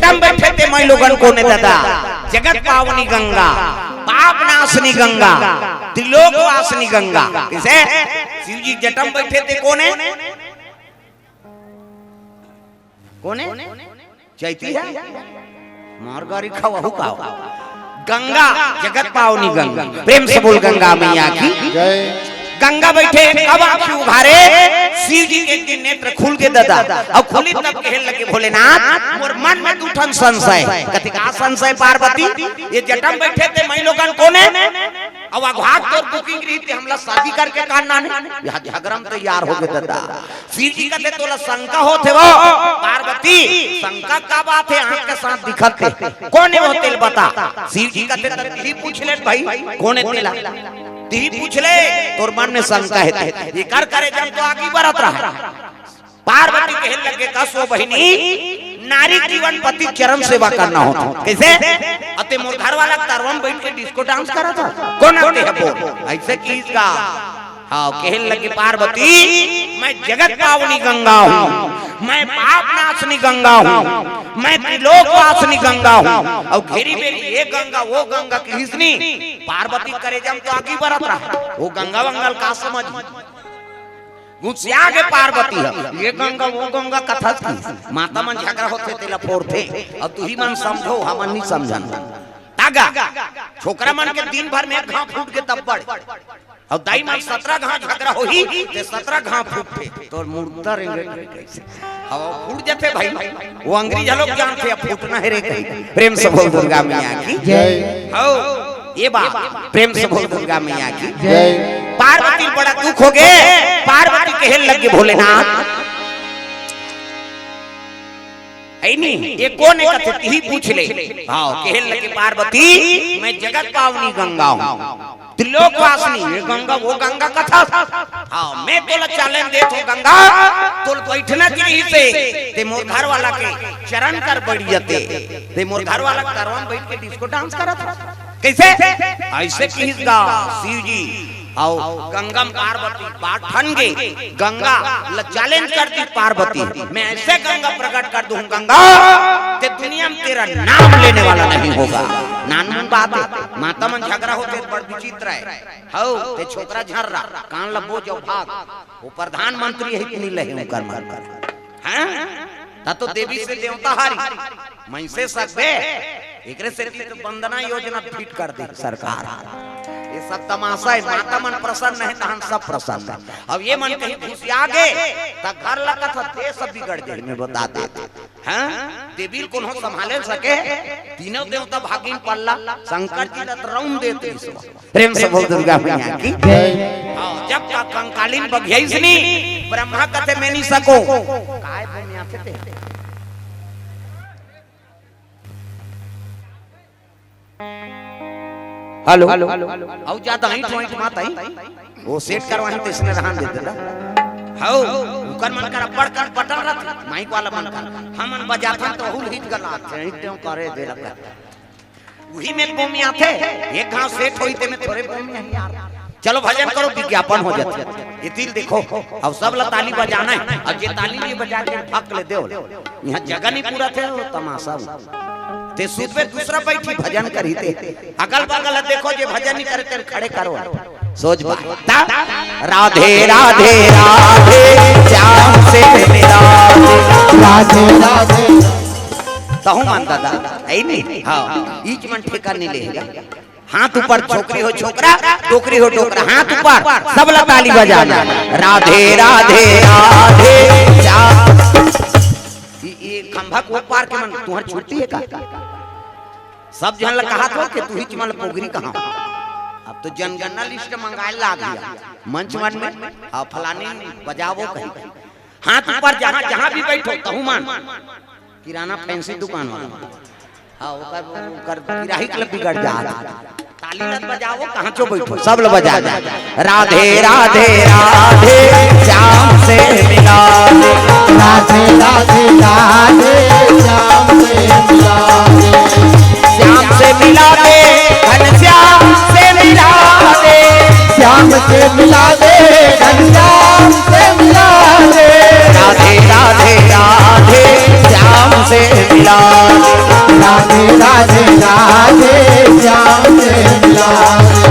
जटम बैठे थे मैं लोगन को ने दादा जगत पावनी गंगा पाप नाशनी गंगा त्रिलोक वासनी गंगा किसे शिव जी जटम बैठे थे कोने कोने चैती है मारगारी खावा हुआ गंगा जगत पावनी गंगा प्रेम से बोल गंगा मैया की जय। गंगा बैठे अब आंखें उघारे शिव जी के नेत्र खुल के दादा और खुली तब कहने लगे भोलेनाथ मोर मन में उठन संशय कथी का संशय पार्वती ये जटम बैठे थे मैं लोगन कोने अब अघात तो बुकिंग रही थी हमला शादी करके काटना नहीं यहां झगड़म तैयार हो गए दादा शिव जी कहते तोला शंका होते वो पार्वती शंका का बात है आंख के साथ दिखते कोने वो तेल बता शिव जी कहते ती पूछ ले भाई कोने तेला ती पूछ ले तोर मन में शंका है ये कर करे जब तो आगे बढ़त रहा पार्वती कहने लगे कसो बहिनी नारी जीवन पति चरण सेवा करना होता कैसे अते मोर घर वाला तरवम बैठ के डिस्को डांस करा था कौन आते है बोल ऐसे किसका हाँ कहने लगे पार्वती मैं जगत पावनी गंगा हूँ मैं पाप नाशनी गंगा हूँ मैं त्रिलोक वासनी गंगा हूँ और घेरी मेरी ये गंगा वो गंगा किसनी पार्वती करे जब तो आगे बढ़त रहा वो गंगा वंगल का समझ गुस्सा के पार्वती है ये गंगा वो गंगा कथा की माता मन झगड़ा होते तेला फोड़ते अब तू ही मन समझो हम नहीं समझन तागा छोकरा मन के दिन भर में घाव फूट के तब बढ़ और दाई मन 17 घाव झगड़ा होही ते 17 घाव फूटते तो मुर्दा रेंगे कैसे अब फूट जाते भाई वो अंग्रेज लोग जानते अब फूटना है रे प्रेम से बोल दुर्गा मैया की जय हो ये बात प्रेम से बोल दुर्गा मैया की जय। पार्वती बड़ा दुख हो गए पार्वती कहने लगे भोलेनाथ ये कौन है कथे ही पूछ ले हाँ कहने लगे पार्वती मैं जगत पावनी गंगा हूँ त्रिलोक वासनी ये गंगा वो गंगा कथा हाँ मैं तोला चैलेंज दे तो गंगा तोल बैठना चाहिए से ते मोर घर वाला के चरण कर बढ़ जाते ते मोर घर वाला करवन बैठ के डिस्को डांस करा था कैसे ऐसे किसका शिव जी आओ गंगा पार्वती पाठन गे गंगा चैलेंज करती पार्वती मैं ऐसे गंगा प्रकट कर दूं गंगा कि दुनिया में तेरा नाम लेने वाला नहीं होगा नानमन बात है माता मन झगड़ा होते बड़ विचित्र है हो ते छोकरा झर रहा कान लबो जो भाग वो प्रधानमंत्री है इतनी लहे कर मार कर हैं ता तो देवी से देवता हारी मैं से सकबे एकरे से वंदना योजना फिट कर दे सरकार ये सब तमाशा है माता मन प्रसन्न है तहन सब प्रसन्न है अब ये मन कहीं घुसिया गए त घर लगा था ते सब बिगड़ जाए मैं बता देते हैं देवी को न संभाले सके तीनों देवता भागिन पल्ला शंकर जी रत रौन देते प्रेम से बोल दुर्गा मैया की हां जब का कंकालीन बघैसनी ब्रह्मा कथे मैं नहीं सको काय दुनिया थे हेलो आओ जाता ही पॉइंट माता ही वो सेट करवाही तो इसने रहन दे देला हाउ उकर मन कर पड़कर पटल रथ माइक वाला मन कर हमन बजाता तो हुल हिट गला थे क्यों करे दे रखा वही में बोमिया थे एक गांव सेट होई ते में थोड़े बोमिया यार चलो भजन करो विज्ञापन हो जाते ये दिल देखो अब सब ला ताली बजाना है अब ये ताली भी बजा के फक ले दो यहां जगह नहीं पूरा थे तमाशा ते सूत पे दूसरा बैठी भजन करी थे अगल बगल देखो जे भजन नहीं करते खड़े करो सोच बा राधे राधे राधे श्याम से मिला राधे राधे तहु मन दादा ऐ नहीं हां ईच मन ठेका नहीं लेगा हाथ ऊपर छोकरी हो छोकरा टोकरी हो टोकरा हाथ ऊपर सब ला ताली बजाना राधे राधे राधे श्याम ये खंभा को पार के मन तुहर छुट्टी है का सब जन कहा था कि तू ही चमल पोगरी कहां अब तो जनगणना लिस्ट मंगाए ला दिया मंच मन में अब फलानी बजावो कहीं हाथ ऊपर जहां जहां भी बैठो तहु मान किराना फैंसी दुकान वाला हां ओकर गिराही क्लब बिगड़ जा ताली मत बजाओ कहां चो बैठो सब लोग बजा जा राधे राधे राधे श्याम से मिला दे राधे राधे राधे श्याम से मिला दे श्याम से मिला दे घनश्याम से मिला दे श्याम से मिला दे घनश्याम से मिला दे राधे राधे राधे श्याम से मिला दे राधे राधे राधे श्याम से मिलावे।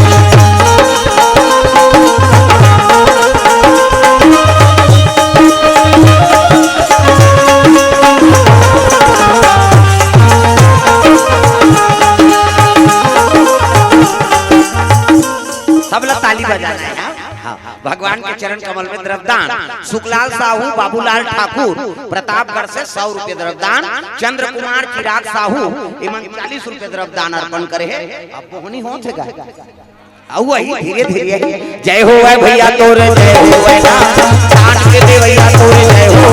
सब लोग ताली बजाना है। हाँ। भगवान के चरण कमल में द्रव्यदान। सुखलाल साहू, बाबूलाल ठाकुर प्रतापगढ़ से 100 रुपए द्रव्यदान। चंद्र कुमार चिराग साहू एमन 40 रुपए द्रव्यदान अर्पण करे है। अब होनी हो थे वही धीरे धीरे जय हो भैया तोरे जय हो दान के दे भैया तोरे जय हो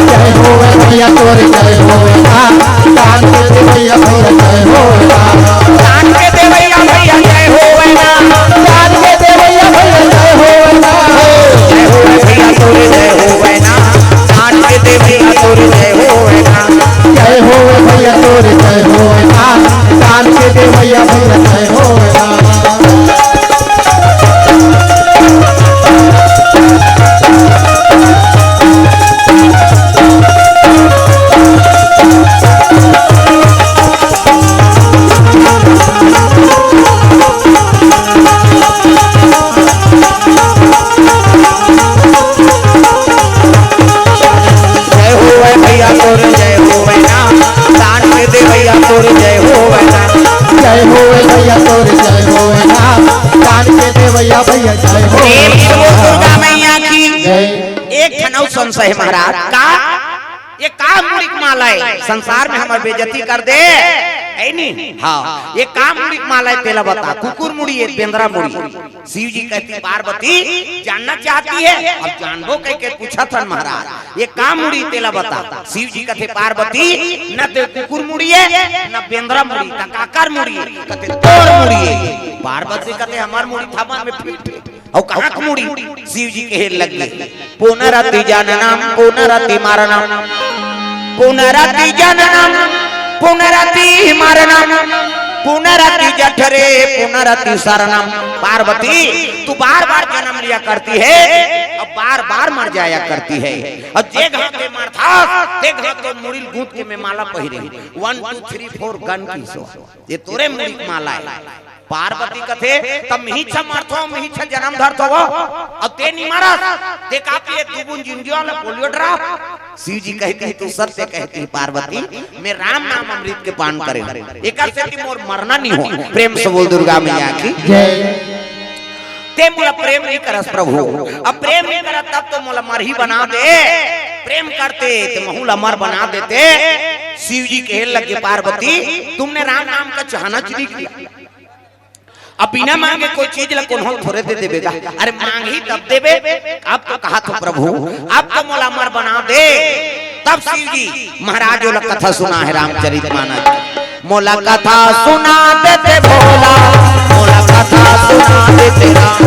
जय हो भैया तोरे जय हो दान के दे भैया भैया जय हो दान के दे भैया भैया जय हो दान के दे भैया भैया जय हो जय हो भैया तोरे जय हो दान के दे भैया तोरे जय हो जय हो भैया तोरे जय हो दान के दे भैया भैया जय हो संशय महाराज का ये का मुड़िक माला है संसार में हमार बेइज्जती कर दे है नहीं। हाँ ये का मुड़िक माला है तेला बता। कुकुर मुड़ी है पेंद्रा मुड़ी। शिव जी कहती पार्वती जानना चाहती है अब जानबो कह के पूछा था महाराज ये का मुड़ी तेला बता। शिव जी कहते पार्वती न ते कुकुर मुड़ी है न पेंद्रा मुड़ी न काकर मुड़ी है कहते तोर मुड़ी है। पार्वती कहते हमार मुड़ी थामा में फिट और कहाँ मुड़ी। शिव जी के लगी पुनरति जननम पुनरति मरणम पुनरति जननम पुनरति मरणम पुनरति जठरे पुनरति शरणम। पार्वती तू बार बार जन्म लिया करती है अब बार बार मर जाया करती है। और जे घर के मरथा ते घर के मुड़िल गूंथ के में माला पहिरे 1 2 3 4 गन की सो ये तोरे मुड़ी माला है। पार्वती कथे तब मिहिचा मारथो मिहिचा जन्म धरथो अब ते नहीं मारा ते कापी एक दुबुन जिंदियो वाला पोलियो ड्रा। शिव जी कहती है तू सत्य कहती है पार्वती मैं राम नाम अमृत के पान करे एकर से कि मोर मरना नहीं हो। प्रेम से बोल दुर्गा मैया की जय। ते मोला प्रेम नहीं करस प्रभु अब प्रेम नहीं करत तब तो मोला मरही बना दे। प्रेम करते तो महूला मर बना देते। शिव जी कहे लगे पार्वती तुमने राम नाम का चाहना चुनी किया अब बिना मांगे कोई चीज ला कौन थोड़े दे देगा। अरे मांग ही तब देवे अब तो कहा तो प्रभु अब तो मोला मर बना दे। तब शिव जी महाराज जो कथा सुना है रामचरितमानस मोला कथा सुना देते भोला मोला कथा सुना देते राम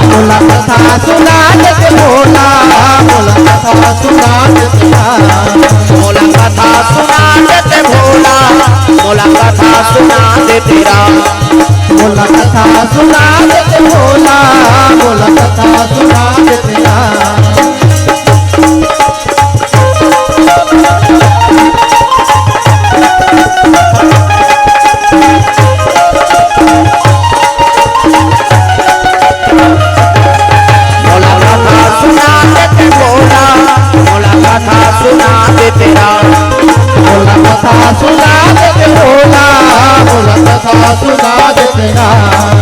मोला कथा सुना देते भोला मोला कथा सुना देते राम मोला कथा सुना देते भोला मोला कथा सुना देते राम मोला कथा सुना देते भोला मोला कथा सुना देते राम। मोला कथा सुना देते भोला मोला कथा सुना देते राम मोला कथा सुना देते भोला मोला कथा सुना देते राम।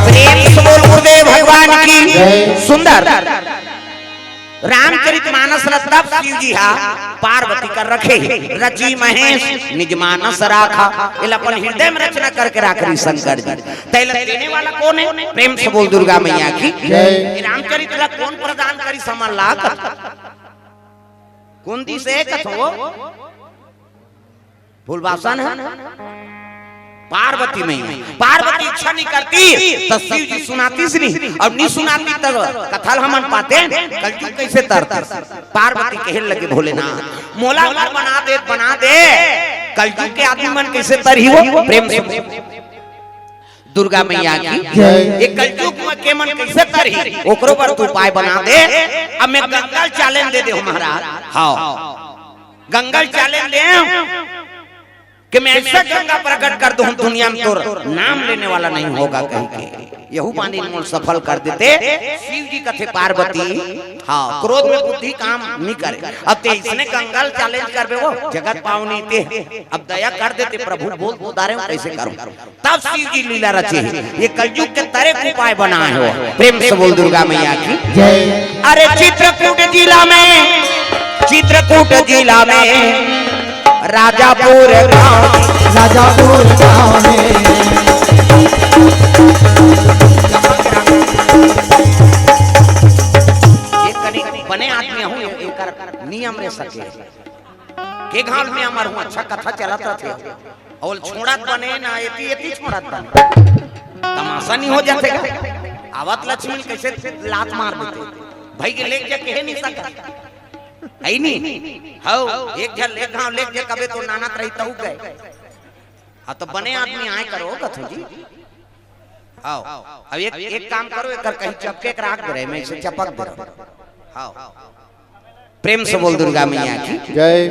प्रेम से बोल गुरुदेव भगवान की सुंदर रामचरितमानस रतब शिव जी हा पार्वती कर रखे रची महेश निज मानस राखा इल अपन हृदय में रचना करके राख रही शंकर जी। तैल देने वाला कौन है। प्रेम से बोल दुर्गा मैया की रामचरित ला कौन प्रदान करी समन ला कुंदी से कथो फूलवासन है पार्वती में पार्वती इच्छा नहीं करती तो शिव जी सुनाती सी नहीं और नहीं सुनाती तो कथल हमन पाते कलयुग कैसे तरता। पार्वती कहे लगे भोलेनाथ मोला मर बना दे कलयुग के आदमी मन कैसे तरही हो। प्रेम से दुर्गा मैया की ये कलयुग में के मन कैसे तरही ओकरो पर तू उपाय बना दे। अब मैं गंगल चैलेंज दे दे महाराज। हाँ गंगल चैलेंज दे कि मैं ऐसा गंगा प्रकट कर दूं दुनिया में तो नाम लेने वाला नहीं होगा कहीं के यहू पानी मोल सफल कर देते। शिव जी कथे पार्वती हाँ क्रोध में बुद्धि काम नहीं करे। अब ते इसने कंगाल चैलेंज करबे वो जगत पावनी ते अब दया कर देते प्रभु बोल उदारे कैसे करूं। तब शिव जी लीला रचे ये कलयुग के तरह उपाय बनाए हो। प्रेम से बोल दुर्गा मैया की जय। अरे चित्रकूट जिला में राजापुर गांव में बने आदमी हूँ एक नियम रे सके के घाल में अमर हूँ अच्छा कथा चलाता थे और छोड़त बने ना एती छोड़त बने तमाशा नहीं हो जाते आवत लक्ष्मी कैसे लात मार देते भाई के लेके कहे नहीं सकता आई नहीं हाउ एक झल एक गांव लेके जे कबे तो नानत रही तऊ गए हां तो बने आदमी आए करो कथू जी आओ अब एक काम करो एक कहीं चपके के राख दे मैं इसे चपक दे आओ प्रेम से बोल दुर्गा मैया की जय।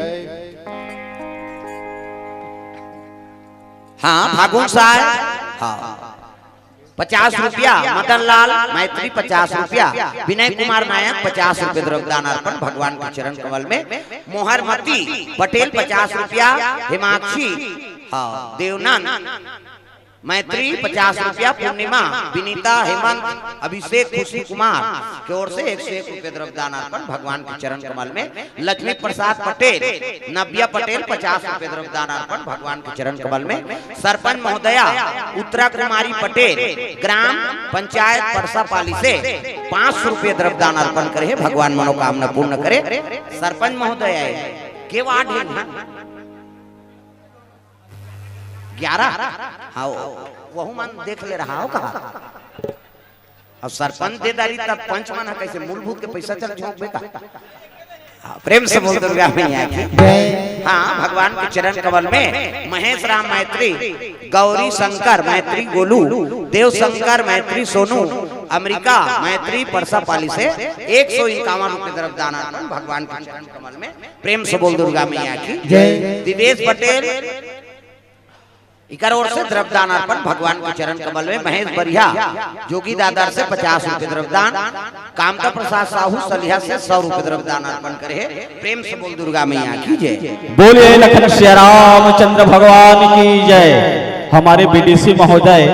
हाँ फागुन साहब हाँ 50 रुपया मदन लाल मैत्री 50 रुपया विनय कुमार नायक 50 रुपये द्रव्यदान अर्पण भगवान के चरण कमल में। मोहरमती पटेल 50 रुपया हिमाक्षी देवनंद मैत्री 50 रुपया पूर्णिमा विनीता हेमंत अभिषेक खुशी कुमार की ओर से 101 रुपये द्रव्यदान अर्पण भगवान के चरण कमल में। लक्ष्मी प्रसाद पटेल नव्या पटेल 50 रुपये द्रव्यदान अर्पण भगवान के चरण कमल में। सरपंच महोदया उत्तरा कुमारी पटेल ग्राम पंचायत परसापाली से 500 रुपये द्रव्यदान अर्पण करे भगवान मनोकामना पूर्ण करे। सरपंच महोदया के वार्ड है 11 हाँ वह मन देख ले रहा हो कहा अब सरपंच दे दारी तब पंच मन कैसे मूलभूत के पैसा चल झोंकबे का। प्रेम से बोल दुर्गा मैया की हाँ भगवान के चरण कमल में महेश राम मैत्री गौरी शंकर मैत्री गोलू देव शंकर मैत्री सोनू अमेरिका मैत्री परसापाली से 151 रुपये द्रव्यदान अर्पण भगवान के चरण कमल में। प्रेम से बोल दुर्गा मैया की जय। दिवेश पटेल इकर ओर से द्रव्यदान अर्पण भगवान के चरण कमल में। महेश बरिया जोगी दादर से 50 रुपये द्रव्यदान। कामका प्रसाद साहू सलिया से 100 रुपये द्रव्यदान अर्पण करे। प्रेम से बोल दुर्गा मैया की जय। बोलिए लखन श्री रामचंद्र भगवान की जय। हमारे बीडीसी महोदय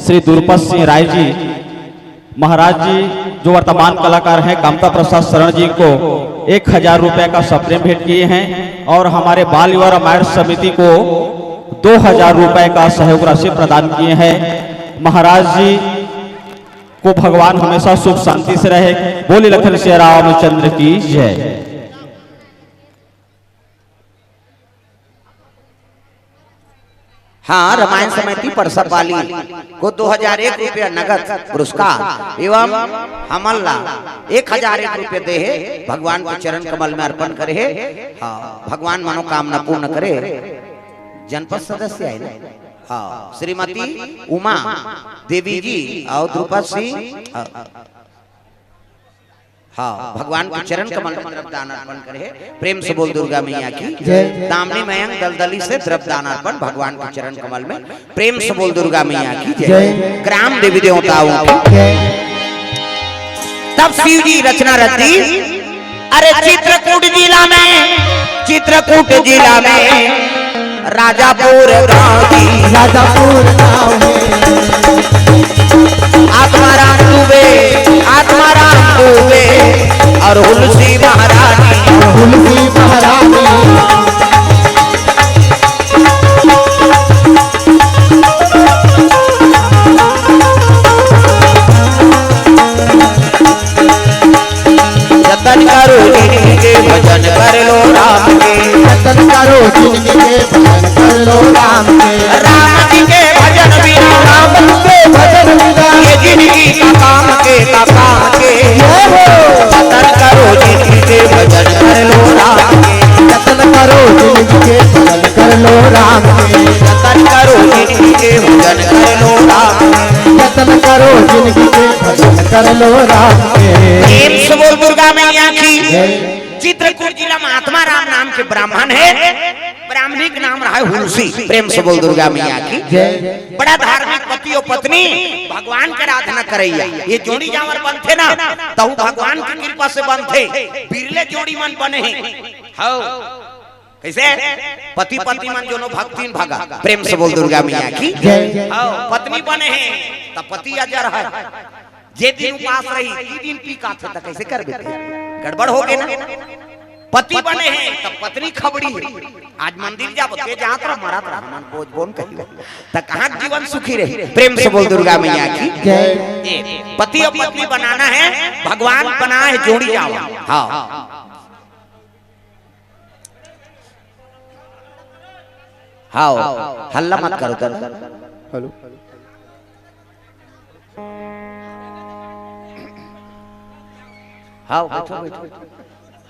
श्री दुर्पत सिंह राय जी महाराज जी जो वर्तमान कलाकार हैं कामता प्रसाद शरण जी को 1000 रुपए का सप्रेम भेंट किए हैं और हमारे बाल युवा रामायण समिति को 2000 रुपए का सहयोग राशि प्रदान किए हैं। महाराज जी को भगवान हमेशा सुख शांति से रहे। बोली लखन श्री रामचंद्र की जय। हाँ रामायण समिति परसापाली को 2001 रुपया नगद पुरस्कार एवं हमल्ला 1001 रुपये दे भगवान के चरण कमल में अर्पण करे। हाँ भगवान मनोकामना पूर्ण करे। जनपद सदस्य है ना हाँ श्रीमती उमा देवी जी और द्रुपद सिंह हाँ भगवान के चरण कमल में द्रव्यदान अर्पण करे। प्रेम से बोल दुर्गा मैया की जय। दामनी मयंक दलदली से द्रव्यदान अर्पण भगवान के चरण कमल में। प्रेम से बोल दुर्गा मैया की जय। ग्राम देवी देवताओं की तब शिव जी रचना रची। अरे चित्रकूट जिला में राजापुर गांव में आत्माराम दुबे और हुलसी महारानी जतन करो जिनके भजन कर लो राम के। जतन करो जिनके भजन कर लो राम के। राम जी के भजन बिना राम के भजन बिना ये जिंदगी का काम के जतन करो जिनके भजन कर लो राम के। जतन करो जिनके भजन कर लो राम के। जतन करो जिनके भजन कर लो राम के। जतन करो जिनके भजन कर लो राम के। प्रेम से बोल दुर्गा मैया की। चित्रकूट जिला में आत्मा राम नाम के ब्राह्मण है। ब्राह्मणी का नाम रहा है हुलसी। प्रेम से बोल दुर्गा मैया की जय। बड़ा धार्मिक पति और पत्नी भगवान के आराधना करैया। ये जोड़ी जावर बनते ना तो भगवान की कृपा से बनते, बिरले जोड़ी मन बने हैं। हाँ कैसे पति पत्नी मन दोनों भक्तिन भगा। प्रेम से बोल दुर्गा मैया की जय। हाँ पत्नी बने हैं तब पति अजर है। जे दिन उपास रही ती दिन पी का थे तो कैसे कर देते, गड़बड़ हो गए ना। पति बने हैं तब पत्नी खबड़ी है। आज मंदिर जाओ ते जात रह मरत रह मन बोझ बोन कहियो त कहां जीवन सुखी रहे। प्रेम से बोल दुर्गा मैया की जय। पति और पत्नी बनाना है, भगवान बना है जोड़ी जाओ। हां हां हल्ला मत करो तर। हेलो हां बैठो बैठो।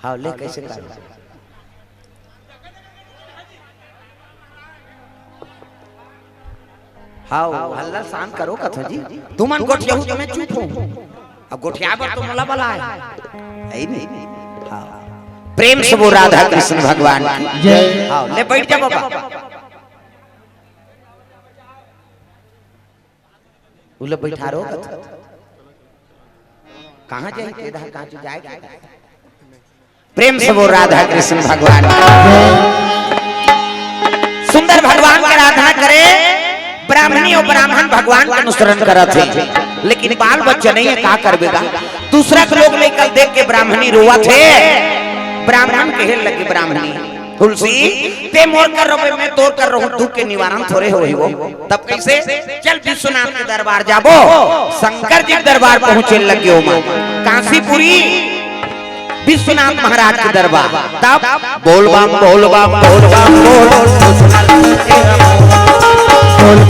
हाँ ले कैसे कर हाँ हल्ला शांत करो कथा जी। तुमन गोठियाहू तो मैं चुप हूँ। अब गोठिया पर तो मोला बला है नहीं। हाँ प्रेम से वो राधा कृष्ण भगवान की जय। हाँ ले बैठ जा बाबा। उले बैठा रो कथा कहाँ जाए कहाँ जाए। प्रेम से वो राधा कृष्ण भगवान सुंदर भगवान की आराधना करे। ब्राह्मणी और ब्राह्मण भगवान का अनुसरण करत है, लेकिन बाल बच्चा नहीं है का करबेगा। दूसरा के लोग लेकर देख के ब्राह्मणी रोवा थे। ब्राह्मण कहे लगे ब्राह्मणी तुलसी ते मोर कर रहो मैं तोड़ कर रहूं, दुख के निवारण थोड़े होई वो। तब कैसे चल विश्वनाथ के दरबार जाबो। शंकर जी के दरबार पहुंचे लगे हो मां काशीपुरी विश्वनाथ महाराज के दरबार। तब बोल बम बोल बम बोल बम बोल बोल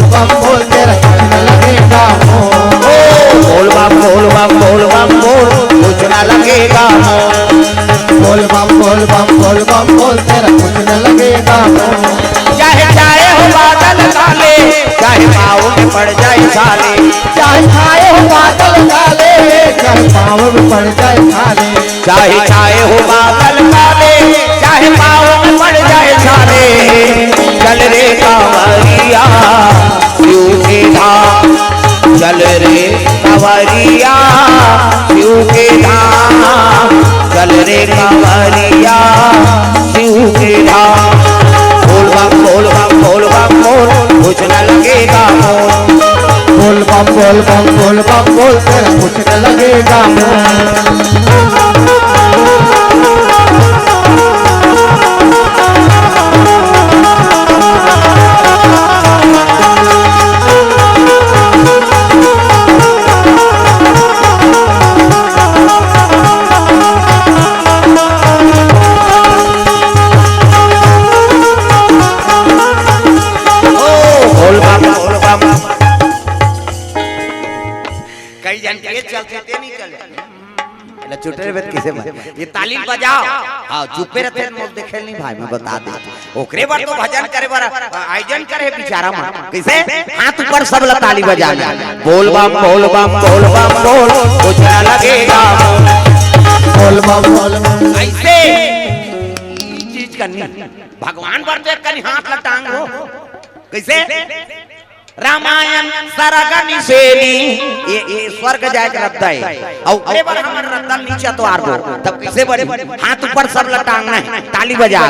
बम बोल तेरा कुछ न लगेगा बोल बम बोल बम बोल बम बोल कुछ न लगेगा बोल बम बोल तेरा कुछ न लगेगा। चाहे चाहे हो बादल काले, चाहे पाँव में पड़ जाए छाले, चाहे छाए हो बादल काले, चाहे पाँव में पड़ जाए छाले, चाहे चाहे हो बादल काले, चाहे पाँव में पड़ जाए छाले। चल रे कांवरिया शिव के धाम, चल रे कांवरिया शिव के धाम, चल रे कांवरिया शिव के धाम। बोल बम बोल बम बोल बम बोल कुछ न लगेगा मोल। बोल बम बोल तेरा कुछ न लगेगा ये ताली बजाओ। हाँ चुपे रहते मोल देखे नहीं भाई मैं बता दे ओकरे बार तो भजन करे बार आयोजन करे बेचारा मन कैसे हाथ ऊपर सब ला ताली बजाना। बोल बम बोल बम बोल बम बोल कुछ न लगेगा बोल बम ऐसे चीज करनी भगवान पर देख कर हाथ लटांग हो कैसे। रामायण सरगनी सेनी ये स्वर्ग जाए रद्दा है और अरे बार हमारा रद्दा नीचे तो आर दो। तब कैसे बड़े हाथ ऊपर सब लटांगना है ताली बजा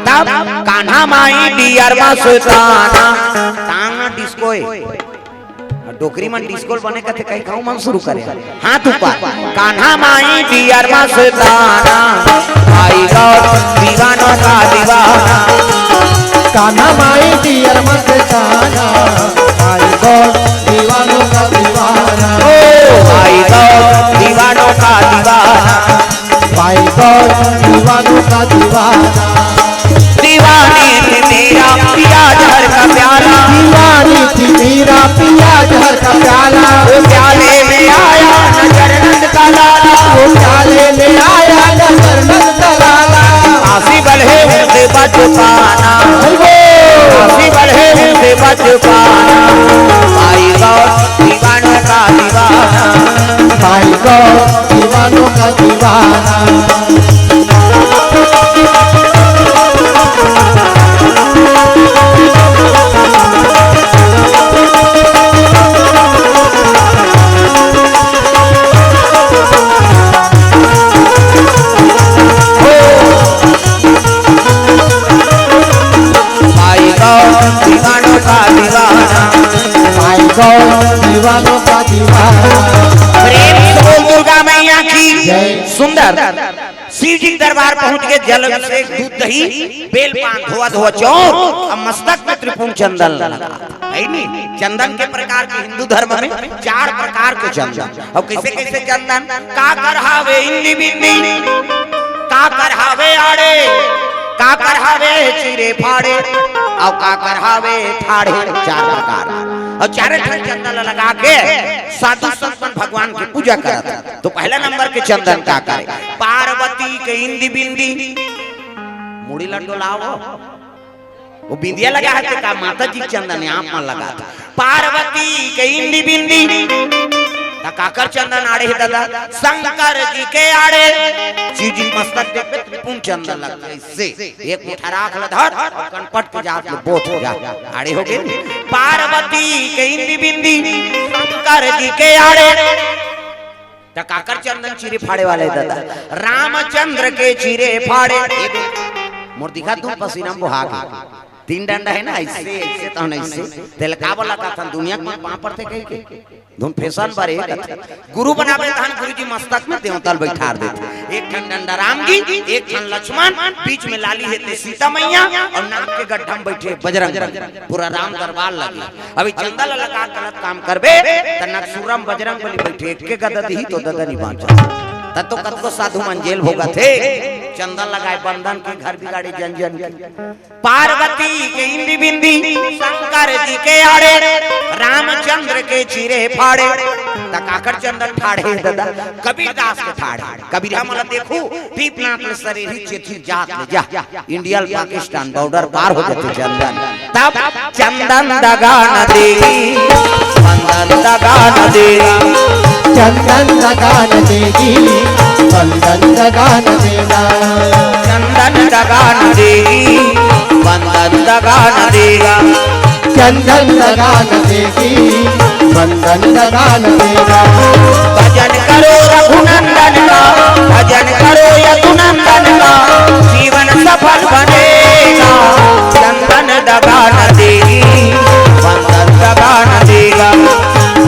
तब कान्हा माई डियर मस्ताना टांगना डिस्को है डोकरी मन डिस्को बने कहते कहीं खाऊ मन शुरू करे हाथ ऊपर कान्हा माई डियर मस्ताना भाई गौर दीवानों का दीवाना कान्हा माई डियर मस्ताना भाई गौर दीवानों का दीवाना भाई गौर दीवानों का दीवाना भाई गौर दीवानों का दीवाना दीवानी थी मेरा पिया जहर का प्याला दीवानी थी मेरा पिया जहर का प्याला वो प्याले में आया नजर नंद का लाला वो प्याले में आया नजर नंद का लाला आसी बल है उनसे बच पाना आसी बल है उनसे बच पाना भाई गौर दीवानों का दीवाना भाई गौर दीवानों का दीवाना जल अभिषेक दूध दही बेल पान धोआ धोआ चौर अब मस्तक में त्रिपुण चंदन लगा है नहीं। चंदन के प्रकार के हिंदू धर्म में 4 प्रकार के चंदन। अब कैसे कैसे चंदन का करहावे इंदी बिंदी का करहावे आड़े का करहावे चिरे फाड़े और का करहावे ठाड़े 4 प्रकार और 4 चंदन लगा के साधु संतन भगवान की पूजा करता। तो पहला नंबर के चंदन का करे पार्वती के इंदी बिंदी मुड़ी लड्डू लाओ वो बिंदिया लगा है का माता जी चंदन यहाँ पर लगा था पार्वती के इंदी बिंदी काकर चंदन आड़े दादा शंकर जी के आड़े चीज मस्तक पे त्रिपुण चंदन लगता है इससे एक मुठा राख ल धर कनपट के जात में बोथ हो जा आड़े हो गए पार्वती के इंदी बिंदी शंकर जी के आड़े काकर चंदन चिरे फाड़े वाले दादा रामचंद्र के चिरे फाड़े मोर दिखा तू पसीना बहा के 3 डंडा है ना ऐसे ऐसे तो नहीं ऐसे तेलका वाला का था दुनिया में पांव पड़ते कहीं के धुन फैशन बारे गुरु बनावे धन गुरुजी मस्तक में देवताल बैठा देते एक ठन डंडा राम जी एक ठन लक्ष्मण बीच में लाली है सीता मैया और नाक के गड्ढा में बैठे बजरंग पूरा राम दरबार लगे अभी चंदन लगा गलत काम करबे त नक्सुरम बजरंग बली बैठे एक के गदा दी तो ददा नहीं बांचा तत्तो कत को साधु मंजेल भोगा थे चंदन लगाए बंधन के घर बिगाड़े जन जन पार्वती के इंदी बिंदी शंकर जी के आड़े रामचंद्र के चिरे फाड़े तकाकर चंदन फाड़े दादा कबीरदास के फाड़े कबीरा मला देखू पीपनाथ ले शरीरी चेठी जात ले जा इंडिया पाकिस्तान बॉर्डर पार हो जाते चंदन तब चंदन दगा न देगी बंधन दगा न देगी चंदन दगा न देगी बंधन दगा न देगा चंदन दगा न देगी बंधन दगा न देगा चंदन दगा न देगी बंधन दगा न देगा भजन करो रघुनंदन का भजन करो यदुनंदन का जीवन सफल बनेगा चंदन दगा न देगी बंधन दगा न देगा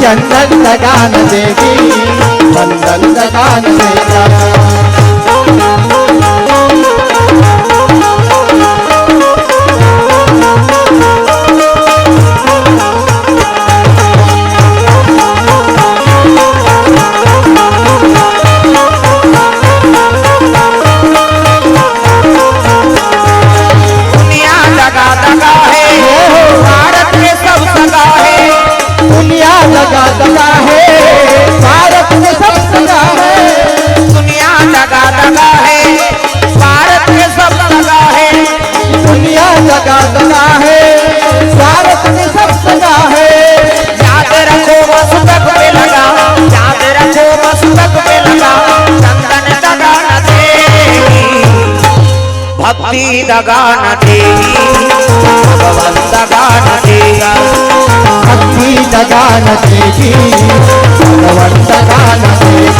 चंदन दगा न देगी बंधन दगा न देगा दगा दगा है भारत में सब दगा है दुनिया दगा दगा है भारत में सब दगा है दुनिया दगा दगा है भारत में सब दगा है याद रखो मस्तक पे लगा याद रखो मस्तक पे लगा चंदन दगा न देगी भक्ति दगा न देगी भगवान दगा न देगा भक्ति दगा न देगी भगवान दगा न देगा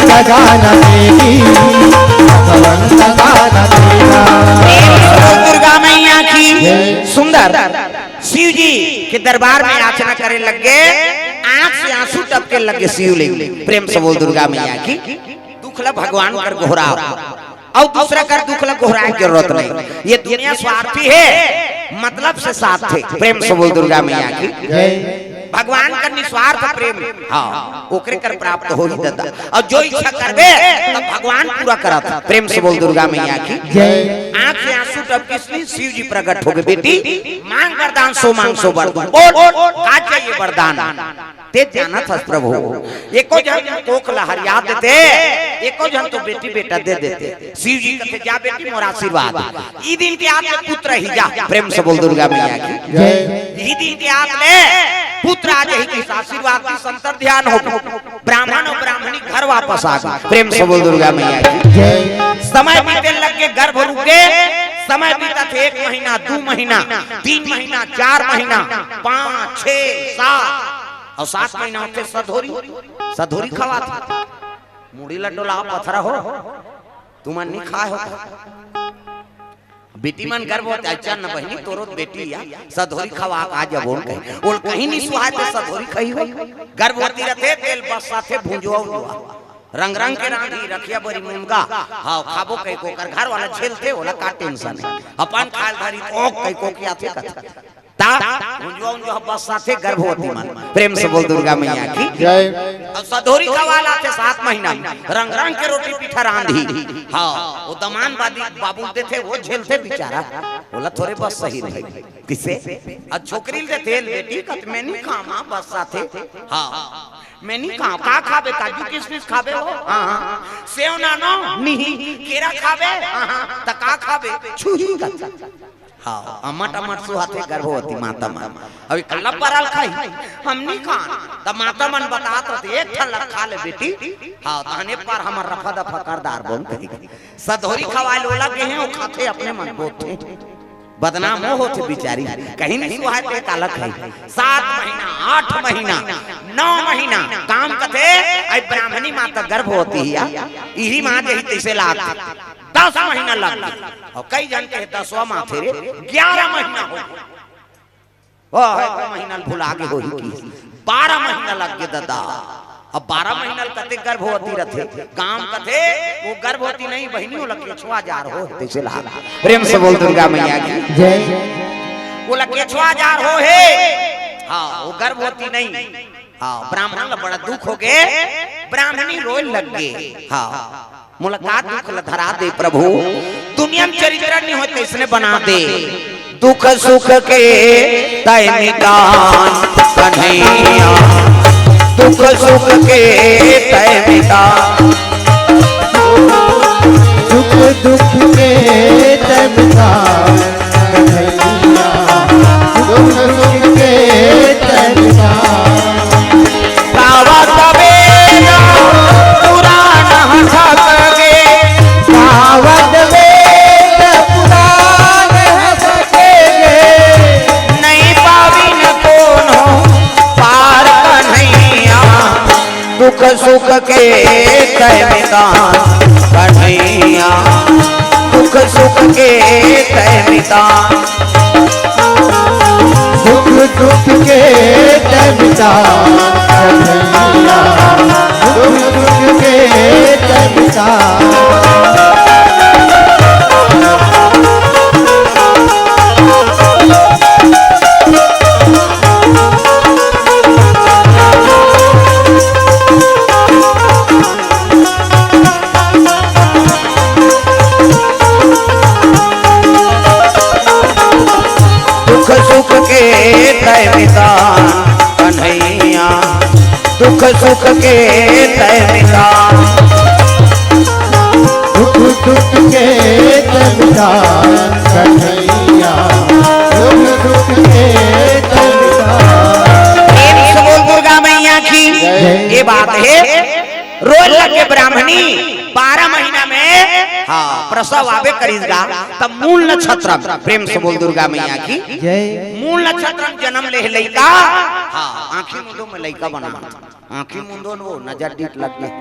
दगा न देगी भगवान दगा न देगा दुर्गा मैया की सुंदर शिव जी के दरबार में याचना करे लगे आंख से आंसू टपके लगे शिव ले प्रेम से बोल दुर्गा मैया की दुखला भगवान कर घोरा और दूसरा कर दुखला घोराए की जरूरत नहीं ये दुनिया स्वार्थी है मतलब से साथ थे प्रेम से बोल दुर्गा मैया की भगवान का निस्वार्थ प्रेम हाँ ओकरे कर प्राप्त हो ही दादा और जो इच्छा करबे तब भगवान पूरा करता प्रेम से बोल दुर्गा मैया की आंख से आंसू टपके शिव जी प्रकट हो गए बेटी मांग वरदान सो वरदान बोल का चाहिए वरदान ते जाना था प्रभु एको जन कोक लहरिया देते एको जन तो बेटी बेटा दे देते शिव जी कहते जा बेटी मोर आशीर्वाद ई दिन के आप पुत्र ही जा प्रेम से बोल दुर्गा मैया की ई दिन के आप ले पुत्र आ जाए की आशीर्वाद की संतर ध्यान हो ब्राह्मण और ब्राह्मणी घर वापस आ गए प्रेम से बोल दुर्गा मैया की समय बीते लग के गर्भ रुके समय बीता थे 1 महीना 2 महीना 3 महीना 4 महीना 5 6 7 और 7 महीना होते सधोरी खवा था मुड़ी लड्डू ला पथरा हो तुम नहीं खाए हो बेटी मन गर्भ होता अच्छा न बहनी तोरो बेटी या सधोरी खवा का जब बोल कहीं नहीं सुहाए ते सधोरी खई हो गर्भवती रहते तेल बस साथे भुंजवा रंग रंग के रांधी रखिया बरी मुनगा हां खाबो कई को कर घर वाला झेलते होला का टेंशन है अपन खाल धरी ओ कई को किया थे कथा ता भुंजवा जो बस साथे गर्भवती मन प्रेम से बोल दुर्गा मैया की जय। और सधोरी खवाला थे 7 महीना रंग रंग के रोटी पीठा रांधी हां वो दमान बाबू देते वो झेलते बेचारा बोला थोड़े बस सही रहे किसे और छोकरी दे तेल बेटी कत में नहीं खामा बस साथे हां मैं नहीं खा का खाबे काजू किशमिश खाबे हो हां सेव नानो नहीं केरा खाबे हां त का खाबे छुही का हां अमट अमट सुहाते गर्भवती माता मन अभी कल्ला परल खाई हम नहीं खा त माता मन बतात रहते एक ठल खा ले बेटी हां तहने पर हमर रफा दफा करदार बोल कही सधोरी खवाए लोला के हैं वो खाते अपने मन बोते बदनाम हो होते बिचारी कहीं नहीं सुहाए पे कालक है 7 महीना 8 महीना 9 महीना काम कथे आई ब्राह्मणी माता गर्भ होती है यही मां जही तैसे लाग 10 महीना लग और कई जन के 10वां माथे रे 11 महीना हो वाह महीना भुला के होई की 12 महीना लग के दादा अब 12 महीना कते गर्भवती रहते काम कथे वो गर्भवती नहीं बहनी हो लकेछवा जार हो तैसे लाग प्रेम से बोल दुर्गा मैया की जय। वो लकेछवा जार हो हे हां वो गर्भवती नहीं हां ब्राह्मण ला बड़ा दुख हो गए ब्राह्मणी रोए लग गए हां मुलाकात दुख ला धरा दे प्रभु दुनिया में चरित्र नहीं होते इसने बना दे दुख सुख के तय निदान कन्हैया दुख सुख के तय निदान दुख दुख के तय निदान कन्हैया दुख सुख के तय निदान गावत वेद पुराण हसके गावत वेद पुराण हसके नहीं पाविन कोनो पार कन्हैया दुख सुख के तय निदान कन्हैया दुख सुख के तय निदान दुख दुख के तय निदान कन्हैया दुख दुख के तय निदान दुख सुख के तय निदान कन्हैया दुख सुख के तय निदान दुख दुख के तय निदान कन्हैया दुख दुख के तय निदान प्रेम से बोल दुर्गा मैया की ये बात है रोज लगे ब्राह्मणी 12 महीना में हाँ प्रसव आवे करीगा तब मूल नक्षत्र प्रेम से बोल दुर्गा मैया की जय। मूल नक्षत्र जन्म ले लइका हाँ आंखी मुंडो में लइका बना आंखी मुंडो वो नजर डीट लग गए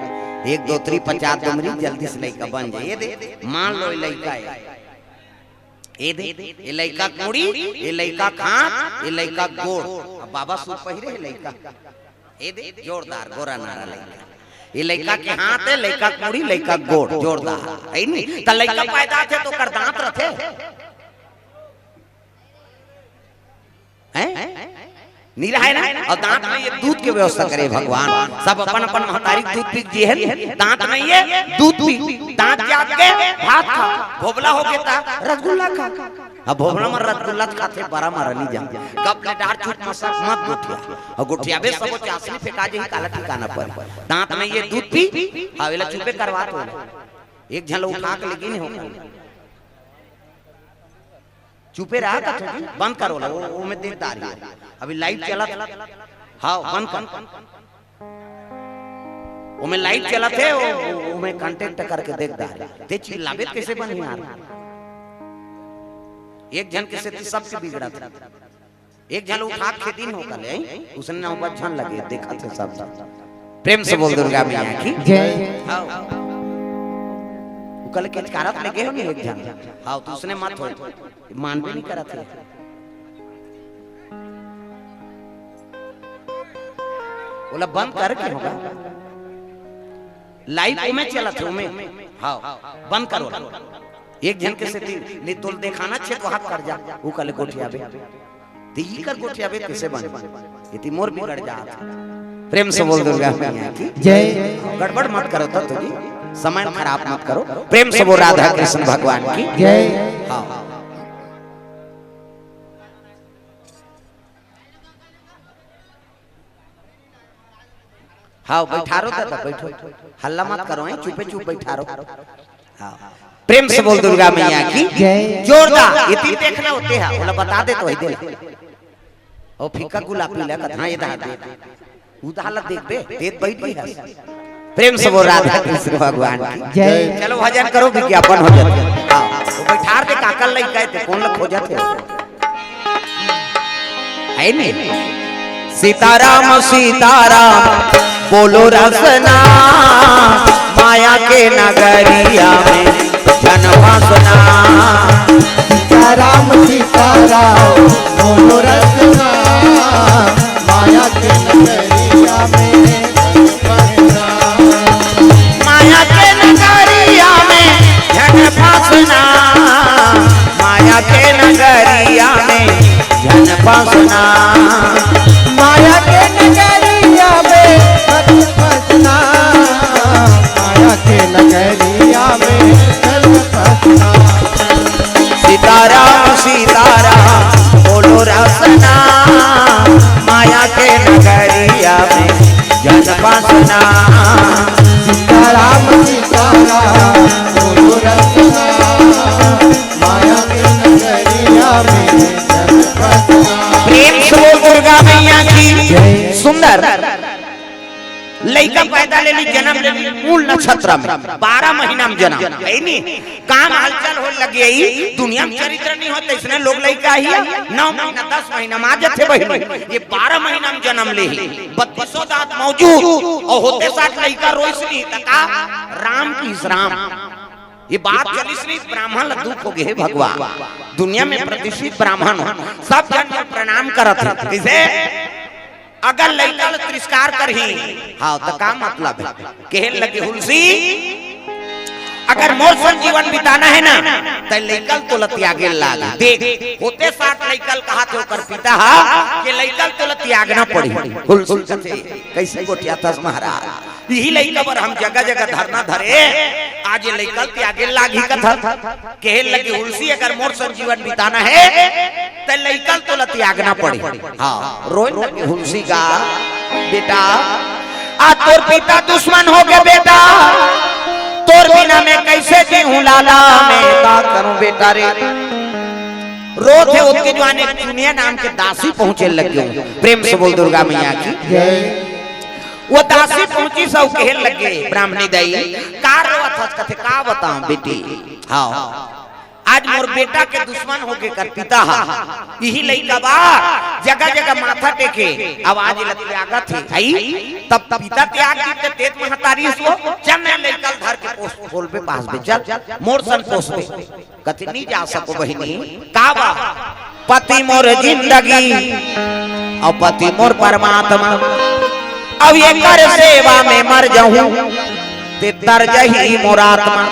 1 2 3 50 दुमरी जल्दी से लइका बन जाए ये दे मान लो लइका है ये दे ये लइका कुड़ी ये लइका खां ये लइका गोड़ बाबा सूट पहिरे लइका ये दे जोरदार गोरा नारा लइका ये लइका के हाथ है लइका कुड़ी लइका गोड़ जोरदार है नहीं त लइका पैदा थे तो कर दांत रथे हैं नीला है ना और दांत में ये दूध की व्यवस्था करे भगवान सब अपन अपन महतारी दूध पी जी है दांत नहीं है दूध पी दांत जाग के भात खा भोबला हो गया था रसगुल्ला खा अब भोबला में रसगुल्ला खाते बड़ा मारा नहीं जा कब ले डार छूट मसा मत गुठिया और गुठिया बे सब चासनी फेंका जे काला ठिकाना पर दांत में ये दूध पी हवेला चुपे करवा तो एक झल उठा के लेकिन हो चुपे रहा था बंद करो ला वो में देख अभी लाइट चला हाँ बंद कर वो में लाइट चला थे वो में कांटेक्ट करके देख ते चिल्लावे कैसे बन यार एक जन के से सबके बिगड़ा था। एक जन उठा खेती न होकर ले उसने ना ऊपर झन लगे देखा थे सब। प्रेम से बोल दुर्गा मैया की जय। हाँ कल के कारत लगे हो एक जन। हाँ तो उसने मत हो मान भी नहीं करा थे। बोला बंद कर के होगा लाइव में चला था में। हाँ बंद करो एक जन के से नहीं तो दिखाना छे तो हाथ कर जा वो कल गोठिया बे ती कर गोठिया बे कैसे बन इतनी मोर बिगड़ जा। प्रेम से बोल दुर्गा मैया की जय। गड़बड़ मत करो तो तुझी समय खराब मत करो। प्रेम से बोल राधा कृष्ण भगवान की जय। हाँ हाँ बैठा रो दादा बैठो हल्ला मत करो चुपे चुप बैठा रो। हाँ प्रेम से बोल दुर्गा मैया की जय। जोरदार इतनी देखना होते हैं बोला बता दे तो दे और फीका गुलाबी लगा हाँ ये दे उदाहरण देख बे देख बैठ गई है। प्रेम से बोल राधा कृष्ण भगवान की जय। चलो भजन करो विज्ञापन हो जाते। हाँ तो बैठार दे काकल लई कहते कौन लोग खोजत है नहीं। सीताराम सीताराम बोलो रसना माया के नगरिया में जनवासना। सीताराम सीताराम बोलो रसना माया के नगरिया में जनवासना। माया के नगरिया में जनवासना माया के नगरिया में जनवासना। माया के नगरिया में जनवासना माया के नगरिया में जनवासना। सीताराम सीताराम बोलो रसना माया के नगरिया में जनवासना। सीताराम सीताराम बोलो रसना माया के नगरिया में जनवासना। प्रेम से बोल दुर्गा मैया की सुंदर लड़का पैदा ले ली जन्म ले ली मूल नक्षत्र में 12 महीना में जन्म है नहीं काम हलचल हो लगी है दुनिया में चरित्र नहीं होता इसने लोग लड़का ही 9 महीना 10 महीना में आ जाते बहन ये 12 महीना में जन्म ले ही 32 दांत मौजूद और होते साथ लड़का रोशनी तका राम की राम ये बात चलिस नहीं ब्राह्मण दुख हो गए भगवान दुनिया में प्रतिष्ठित ब्राह्मण सब जन प्रणाम करत किसे अगर लड़का तिरस्कार करही हाँ तो का मतलब है कहन लगे हुलसी अगर मोर संग जीवन बिताना है ना तो लड़कल तो त्यागे लागे देख होते साथ लड़कल कहा थे ओकर पिता के लड़कल तो त्यागना पड़ी हुलसी कैसे गोटिया तस महाराज यही लड़का पर हम जगह जगह धरना धरे आज लड़कल त्यागे लागी कथा कहन लगे हुलसी अगर मोर संग जीवन बिताना है तो लड़कल तो त्यागना पड़ी। हाँ रोए लगे हुलसी का बेटा आज तोर पिता दुश्मन हो गए बेटा तोर बिना मैं कैसे जीऊं लाला मैं का करूं बेटा रे रो थे उसके जवाने दुनिया नाम के दासी पहुंचे लगे प्रेम से बोल दुर्गा मैया की वो दासी पहुंची सब कहन लगे ब्राह्मणी दई का रोवत हस कथे का बताऊं बेटी। हाँ आज मोर बेटा के दुश्मन हो के कर पिता यही लइका बा जगह जगह माथा टेके आवाज त्यागत है आई तब पिता त्याग दी तेत महतारी सो चल मैं लइका धर के पोस्ट खोल पे पास में चल मोर सन पोस्ट पे कति नहीं जा सको बहिनी का बा पति मोर जिंदगी और पति मोर परमात्मा अब ये कर सेवा में मर जाऊं ते तर जही मोर आत्मा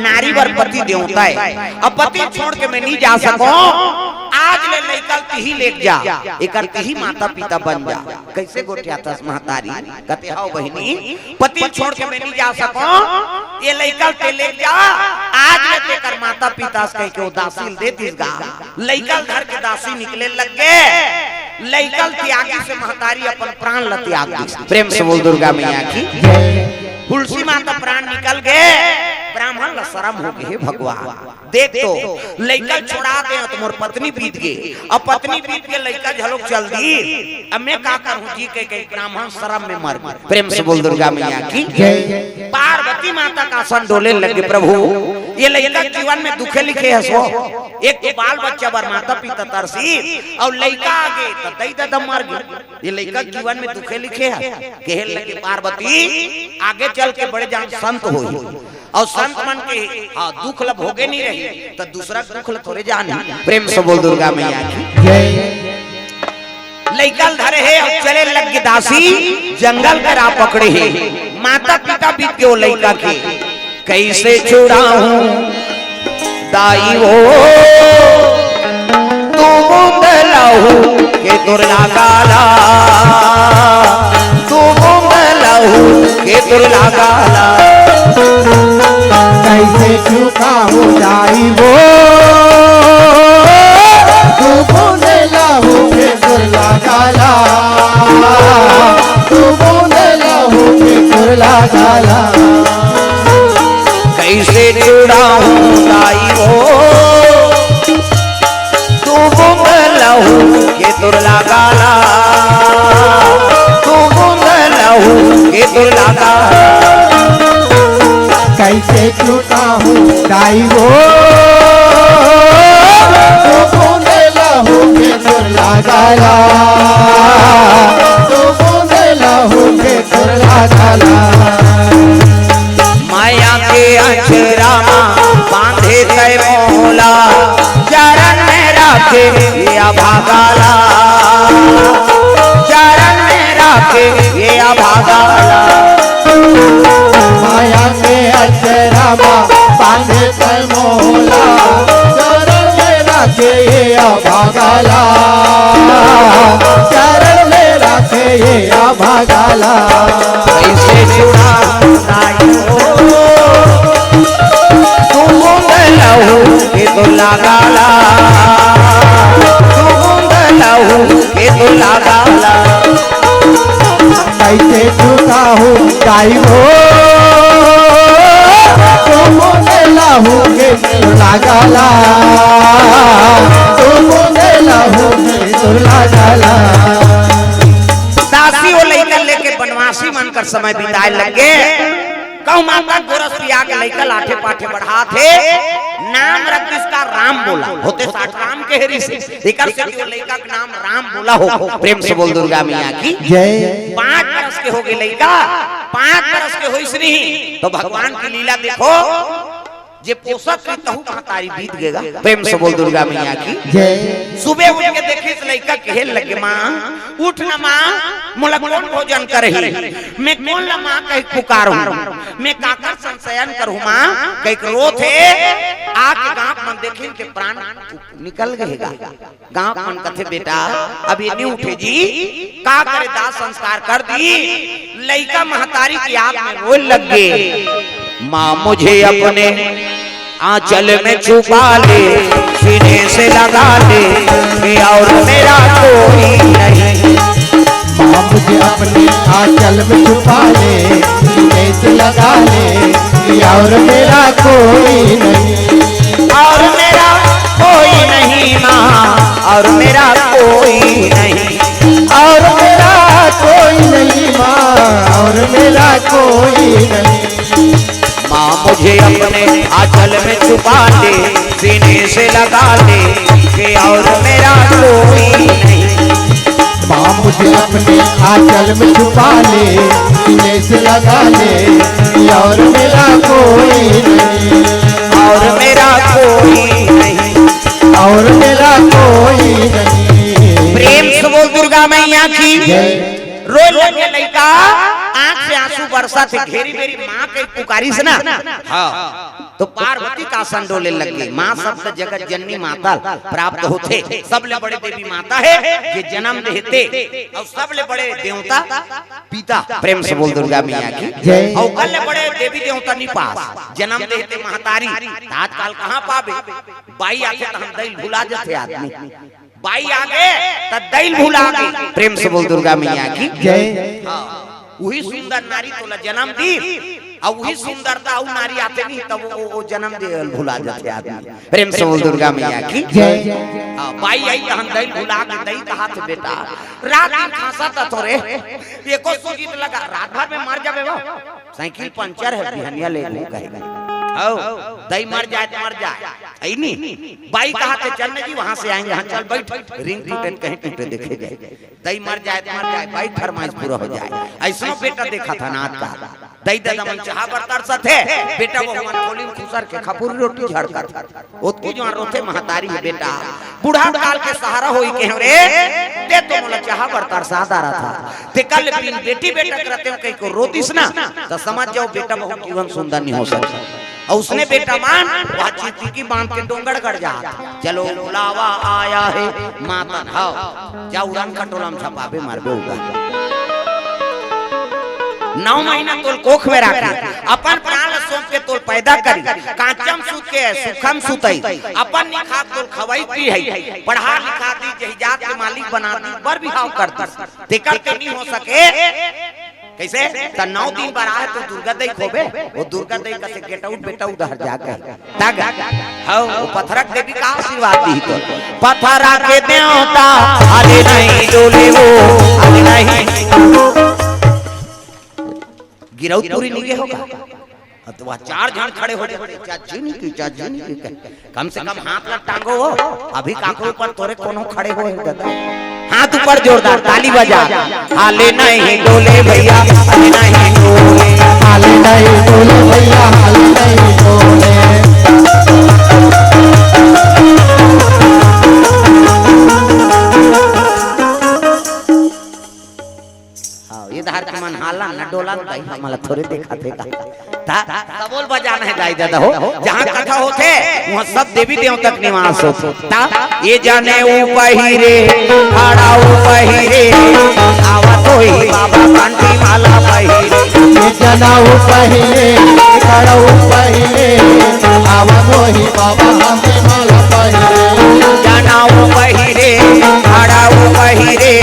नारी वर पति देवता है अब पति छोड़ के मैं नहीं जा सकूं आज ले निकल ही ले जा एकर ही माता पिता बन जा कैसे गोटिया तस महतारी कहते हां बहिनी पति छोड़ के मैं नहीं जा सकूं ये लइकल के ले जा आज ले तेकर माता पिता कह के उदासीन दे दिसगा लइकल घर के दासी निकले लग गए लइकल त्यागी से महतारी अपन प्राण ल त्याग दी। प्रेम से बोल दुर्गा मैया की तुलसी माता प्राण निकल गए ब्राह्मण ला शर्म हो गए भगवान देख तो लइका छोड़ा दे तो मोर पत्नी बीत गई अब पत्नी बीत के लइका झलोक चल दी अब मैं का करूं जी के ब्राह्मण शर्म में मर गए। प्रेम से बोल दुर्गा मैया की पार्वती माता का सन डोले लगे प्रभु ये लड़का जीवन में दुखे लिखे है सो एक तो बाल बच्चा बर माता पिता तरसी और लड़का आगे तो दई दादा मर गए। ये लड़का जीवन में दुखे लिखे है कहे लगे पार्वती आगे चल के बड़े जान संत हो और संत मन के दुख लब होगे नहीं रही तो दूसरा दुख लब थोड़े जाने। प्रेम से बोल दुर्गा मैया की जय। लइकल धरे है और चले लग दासी जंगल का राह पकड़े है। माता पिता बीत गए लइका के कैसे छुड़ाऊं दाई हो तू बूंद लहू के दुर्ला गाला तू बूंद लहू के दुर्ला गाला कैसे छुपाऊं दाई हो तू बूंद लहू के दुर्ला गाला तू बूंद लहू के दुर्ला गाला कैसे छुड़ाऊं दाई हो तू बूंद लहू के दुर्ला गाला तू बूंद लहू के दुर्ला गाला कैसे छुपाऊं दाई हो तू बूंद लहू के दुर्ला गाला तू बूंद लहू के दुर्ला गाला माया के अचरा बांधे तय मोला चरण में राखे या भागाला चरण में राखे या भागाला माया के अचरा बांधे तय मोला चरण में राखे या भागाला चरण में राखे या भागाला कैसे छुड़ा दाई हो तू बूंद लहू के दुर्ला गाला तू बूंद लहू के दुर्ला गाला कैसे छुटा हूँ दाई हो तू बूंद लहू के दुर्ला गाला तू बूंद लहू के दुर्ला गाला दासी वो लइका लेके बनवासी मनकर समय बिताए लगे कहूँ माता गोरस पिया के लइका लाठे पाठे बढ़ा थे नाम रख इसका राम बोला होते साठ राम के हेरी से इकर से वो लइका का नाम राम बोला हो। प्रेम से बोल दुर्गा मैया की जय। 5 बरस के हो गए लइका 5 बरस के होइस नहीं तो भगवान की लीला देखो जे पोषक है तहु महतारी बीत गेगा। प्रेम से बोल दुर्गा मैया की जय। सुबह उठ के देखे इस लड़का कहल लगे माँ उठ ना माँ मोला कौन भोजन करही मैं कौन ला माँ कहीं पुकारूं मैं काकर संशयन करूं माँ कहीं रोत है आके गांव मन देखे के प्राण निकल गएगा। गांव मन कथे बेटा अभी नहीं उठे जी का करे दास संस्कार कर दी लड़का महतारी की आग में रोए लग गए। माँ मुझे अपने आंचल में छुपा ले सीने से लगा ले और मेरा कोई नहीं। माँ मुझे अपने आंचल में छुपा ले सीने से लगा ले और मेरा कोई नहीं और मेरा कोई नहीं माँ और मेरा कोई नहीं और मेरा कोई नहीं माँ और मेरा कोई नहीं। माँ मुझे अपने आंचल में छुपा ले सीने से लगा ले कि और मेरा कोई नहीं। माँ मुझे अपने आंचल में छुपा ले सीने से लगा ले और मेरा कोई नहीं और मेरा कोई नहीं और मेरा कोई नहीं। प्रेम से बोल दुर्गा मैया की रोज लगे लड़का आंख से आंसू बरसा थे घेरी बेरी माँ के पुकारी से ना हाँ तो पार्वती का आसन डोले लग गई। माँ सबसे जगत जननी माता प्राप्त होते सबले बड़े देवी माता है जे जन्म देते और सबले बड़े देवता पिता। प्रेम से बोल दुर्गा मैया की और कल बड़े देवी देवता नहीं पास जन्म देते महतारी आजकल कहाँ पावे बाई आके तो हम दिल भुला जाते आदमी बाई आगे तो दिल भुला गए। प्रेम से बोल दुर्गा मैया की जय। वही सुंदर नारी तो जन्म दी और वही सुंदरता वो नारी आते नहीं तब वो जन्म दे भुला जाते आदमी। प्रेम से बोल दुर्गा मैया की जय। बाई आई हम दिल भुला के दई कहा थे बेटा रात दिन खांसा था थोड़े एको सूजीत लगा रात भर में मर जावे वो साइकिल पंचर है बिहनिया ले ले कहेगा दई मर जाए तो मर जाए आई नहीं बाई कहा थे चलने जी वहां से आएंगे, हाँ चल बैठ, रिंग टूटे कहीं टूटे देखे जाए, दई मर जाए तो मर जाए, बाई फरमाइश पूरा हो जाए। ऐसा बेटा देखा था नाथ का दई दादा मन चाह बरतर सा थे बेटा वो मन खोली खुसर के खपूरी रोटी झड़ता था ओतकी जो रोथे महतारी है बेटा बूढ़ा काल के सहारा होई के रे ते तो मोला चाह बरतर सा दारा था ते कल बिन बेटी बेटा करते कहीं को रोतीस ना तो समझ जाओ बेटा बहुत जीवन सुंदर नहीं हो सकता। और उसने बेटा मान वह चीटी की बांध के डोंगड़ कर जा चलो बुलावा आया है मातन हाओ जा उड़ान खटोला में छपाबे मारबे उगा 9 महीना तोल कोख में रखी अपन प्राण सोच के तोल पैदा करी कांचम सूत के सुखम सुतई अपन निखा तोल खवाई पी है पढ़ा लिखा दी जहिजात के मालिक बना दी बर बिहाव करती तेकर के नहीं हो सके कैसे त 9 दिन बार आए तो दुर्गा दई खोबे वो दुर्गा दई का से गेट आउट बेटा उधर जाके तागा हां वो पत्थरक देवी का आशीर्वाद दी तो पत्थरा के देवता अरे नहीं डोले वो अरे नहीं गिरौत पूरी नहीं होगा तो वह 4 जन खड़े हो जाए चाची की कम से कम हाथ लग टांगो हो अभी काको ऊपर तोरे कोनो खड़े हो दादा हाथ ऊपर जोरदार ताली बजा हाले नहीं डोले भैया हाले नहीं डोले हाले नहीं डोले भैया हाले नहीं डोले ये धार के मन हाला न डोला भाई हमला थोड़े देखा थे ता सबोल बजाना है गाय दादा हो जहां कथा होते वहां सब देवी देवता का निवास हो ता ये जाने ऊ पहिरे खड़ा ऊ पहिरे आवा तो ही बाबा कंठी माला पहिरे ये जाना ऊ पहिरे खड़ा ऊ पहिरे आवा तो ही बाबा कंठी माला पहिरे जाना ऊ पहिरे खड़ा ऊ पहिरे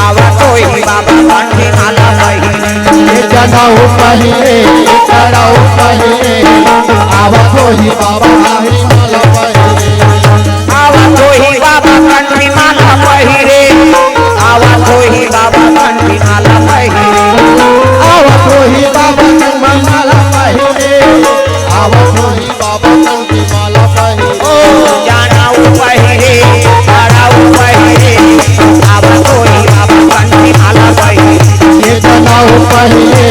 आवा तो ही बाबा कंठी माला पहिरे ये जाना ऊ पहिरे खड़ा ऊ पहिरे आवा तो ही बाबा कंठी माला पहिरे आवा तो ही बाबा कंठी माला पहिरे आवा तो ही बाबा कंठी माला पहिरे आवा तो ही बाबा कंठी माला पहिरे आवा तो ही बाबा कंठी माला पहिरे ओ जाना ऊ पहिरे खड़ा ऊ पहिरे आवा तो ही बाबा कंठी माला पहिरे ये जाना ऊ पहिरे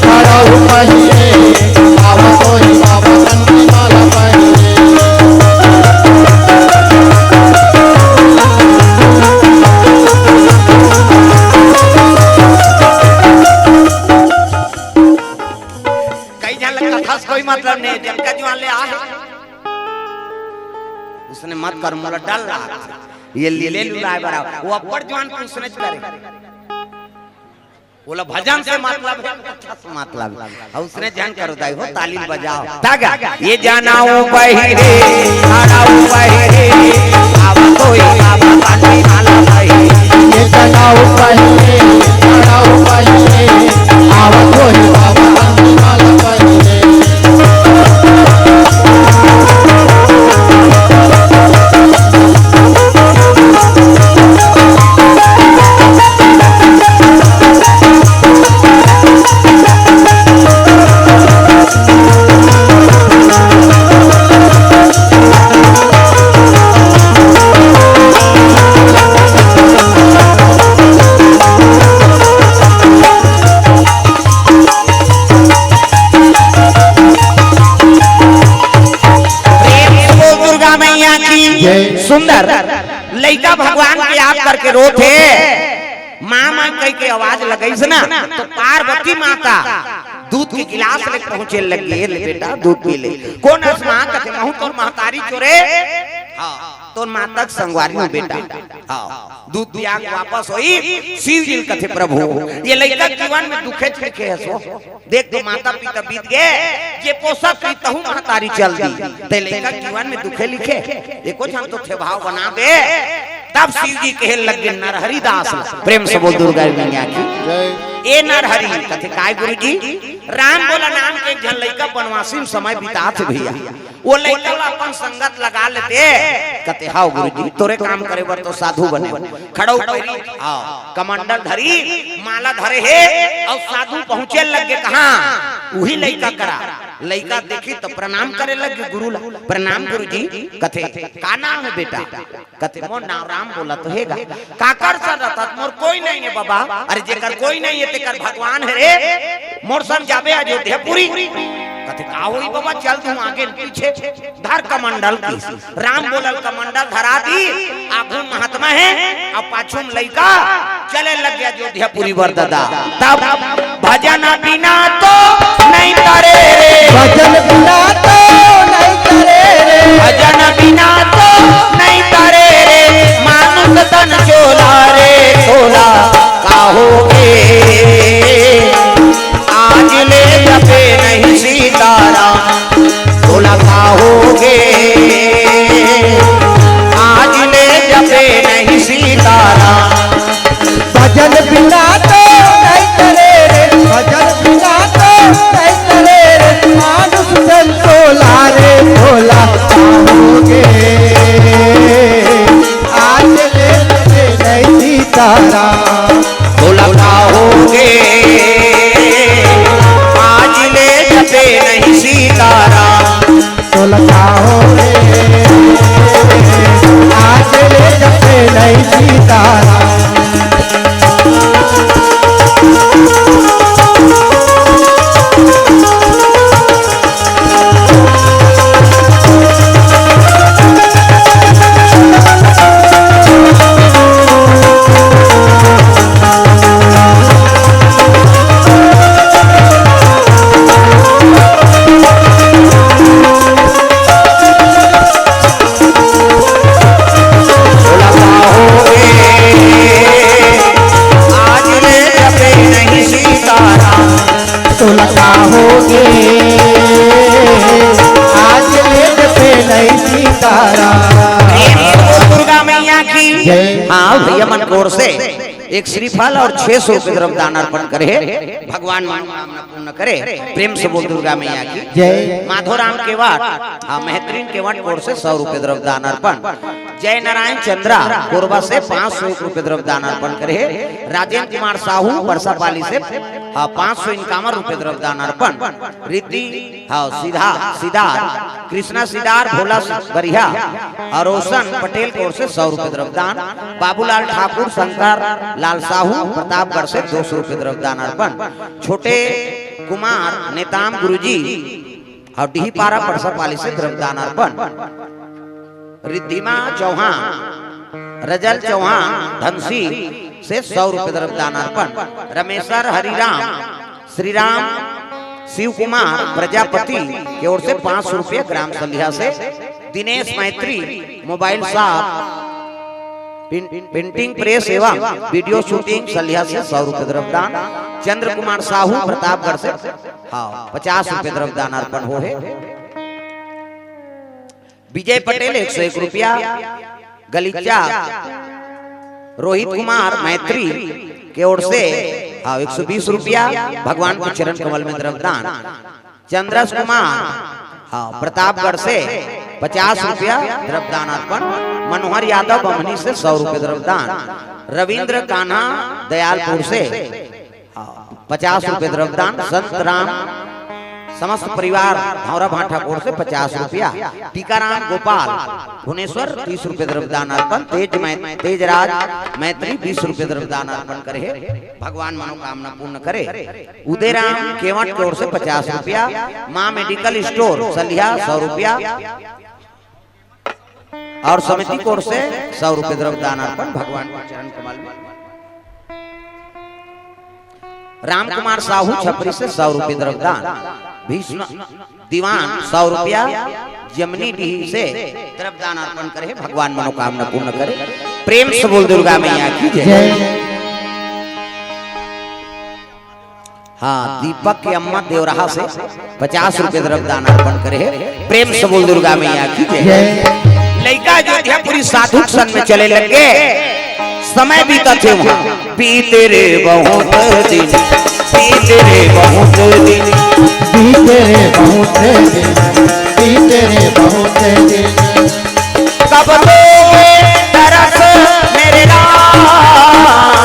खड़ा ऊ पहिरे आवा तो ही बाबा कंठी माला पहिरे कई जन लगता था कोई मतलब नहीं जब का जवान ले आ उसने मत कर मोला डल रहा ये ले लुलाए बड़ा वो अपर जवान को उसने करे बोला भजन से मतलब है कथा से मतलब और उसने जान करो दाई हो ताली बजाओ तागा ये जानाओ पहिरे खड़ाओ पहिरे आवा तो ही बाबा कंठी माला पहिरे ये जानाओ पहिरे खड़ाओ पहिरे आवा तो ही बाबा कंठी माला पहिरे सुंदर लइका भगवान के याद करके रोते माँ माँ कह के आवाज लगई से ना तो पार्वती माता दूध के गिलास ले पहुंचे लगी ले बेटा दूध पी ले कौन माँ कथे महू तोर महतारी चोरे तोर माता संगवारी में बेटा दूध पिया वापस होई शिव जी कथे प्रभु ये लइका जीवन में दुखे लिखे है सो देख तो माता पिता बीत गए ये पोसा तहु महतारी चल दी ते लइका जीवन में दुखे लिखे देखो हम तो थे भाव बना दे तब शिव जी कहे लगे नरहरि दास प्रेम से बोल दुर्गा मैया की ए नरहरि कथे काय गुरु जी राम बोला नाम के जन लइका बनवासी में समय बितात भैया वो लइका अपन संगत लगा लेते कते हां गुरुजी तोरे काम करे बर तो साधु बने खड़ो पैरी हां कमंडल धरी माला धरे है और साधु पहुंचे लगे कहां वही लइका करा लड़का देखी तो प्रणाम करे लगे गुरु ला। प्रणाम गुरुजी। कथे का नाम है बेटा? कथे मोर नाम राम बोला तो हेगा। काकर सर रहता मोर कोई नहीं है बाबा। अरे जेकर कोई नहीं है तेकर भगवान है रे। मोर सन जाबे अयोध्यापुरी। कथे का होई बाबा? चल तू आगे पीछे धर कमंडल की। राम बोलल कमंडल धरा दी। आगू महात्मा है अब पाछुम लइका चले लग गया अयोध्यापुरी वरदादा। तब भजन बिना तो नहीं करे रे। भजन बिना तो नहीं करे रे। भजन बिना तो नहीं करे रे। मानुष तन चोला रे चोला काहोगे। आज ले जपे नहीं सीताराम चोला काहोगे। आज ले जपे नहीं सीताराम। भजन बिना तो नहीं करे रे। भजन बिना तो नहीं करे रे। मानुष तन चोला रे चोला काहोगे। आज ले जपे नहीं सीताराम चोला काहोगे। आज ले जपे नहीं सीताराम। चोला काहोगे। आज ले जपे नहीं सीताराम। चोला काहोगे। आज ले जपे नहीं सीताराम। दुर्गा मैया की जय। हाँ भैया मन कोर से एक श्रीफल और 600 रुपये द्रव्यदान अर्पण करे। भगवान मनोकामना पूर्ण करे। प्रेम से बोल दुर्गा मैया की जय। माधोराम केवाट हाँ मेहतरीन केवाट कोर से 100 रुपये द्रव्यदान अर्पण। जय नारायण चंद्रा कोरबा से 501 रुपये द्रव्यदान अर्पण करे। राजेंद्र कुमार साहू परसापाली से 551 रुपये द्रव्यदान अर्पण। रिद्धि हाँ सिदार कृष्णा सिदार भोला बरिया और रोशन पटेल कोर से 100 रुपये द्रव्यदान। बाबूलाल ठाकुर शंकर लाल साहू प्रतापगढ़ से 200 रुपये द्रव्यदान अर्पण। छोटे कुमार नेताम गुरुजी और डीहीपारा परसापाली से द्रव्यदान अर्पण। रिद्धिमा चौहान रजल चौहान धनसी से 100 रुपये द्रव्यदान अर्पण। रमेशर हरिराम श्रीराम शिव कुमार प्रजापति की ओर से 500 रुपये ग्राम सलिया से। दिनेश मैत्री मोबाइल शॉप पेंटिंग प्रेस एवं वीडियो शूटिंग सलिया से 100 रुपये द्रव्यदान। चंद्र कुमार साहू प्रतापगढ़ से 50 रुपये द्रव्यदान अर्पण हो है। विजय पटेल 101 रुपया। गलीचा रोहित कुमार मैत्री की ओर से 120 रुपया भगवान के चरण कमल में द्रव्यदान। चंद्रस कुमार प्रतापगढ़ से 50 रुपया द्रव्यदान अर्पण। मनोहर यादव बमनी से 100 रुपये द्रव्यदान। रविंद्र कान्हा दयालपुर से 50 रुपये द्रव्यदान। संत राम समस्त परिवार धौरा भाटा कोर से 50 रुपया। टीकाराम गोपाल भुवनेश्वर 30 रुपये द्रव्यदान अर्पण। तेजराज मैत्री 20 रुपये द्रव्यदान अर्पण करे। भगवान मनोकामना पूर्ण करे। उदयराम केवट की ओर से 50 रुपया। माँ मेडिकल स्टोर सलिया 100 रुपया और समिति की ओर से 100 रुपये द्रव्यदान अर्पण। भगवान के चरण कमल में। राम कुमार साहू छपरी से 100 रुपये द्रव्यदान। भीष्म दीवान 100 रुपया जमनी डीही से द्रव्यदान अर्पण करे। भगवान मनोकामना पूर्ण करे। प्रेम से बोल दुर्गा मैया की जय। हाँ दीपक के अम्मा देवराहा से 50 रुपये द्रव्यदान अर्पण करे। प्रेम से बोल दुर्गा मैया की जय। लड़का अयोध्यापुरी साधु सन में चले लगे। समय बीता थे वहाँ बीते रे बहुत दिन बीते रे बहुत दिन बीते रे बहुत दिन बीते रे बहुत दिन। कब दोगे तरस मेरे राम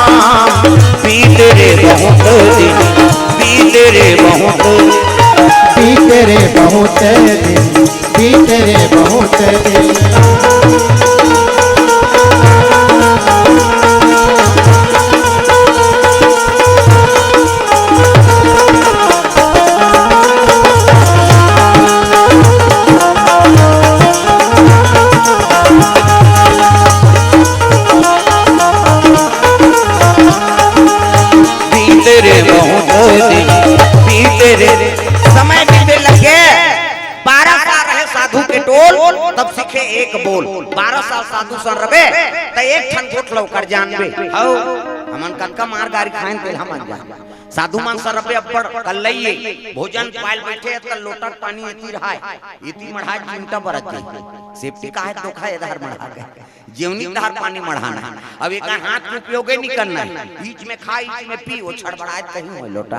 बीते रे बहुत दिन बीते रे बहुत बीते रे दिन बीते रे बहुत दिन। समय बीते लगे 12 साल रहे साधु के टोल तब सीखे एक बोल। 12 साल साधु सन रहे तो एक ठन गोट लौकर जानबे हौ हमन कनका मार गारी खाइन पे हमन जान साधु मन सर रबे अब्बड़ कल्लइए भोजन पाइल बैठे त लोटा पानी एती रहाय इती मढ़ा चिंता बरत गई सेफ्टी का है धोखा इधर मढ़ा गए जीवनी धार पानी मढ़ाना अब एक हाथ में उपयोग नहीं करना है बीच में खा बीच में पी वो छड़बड़ाए कहीं हो लोटा।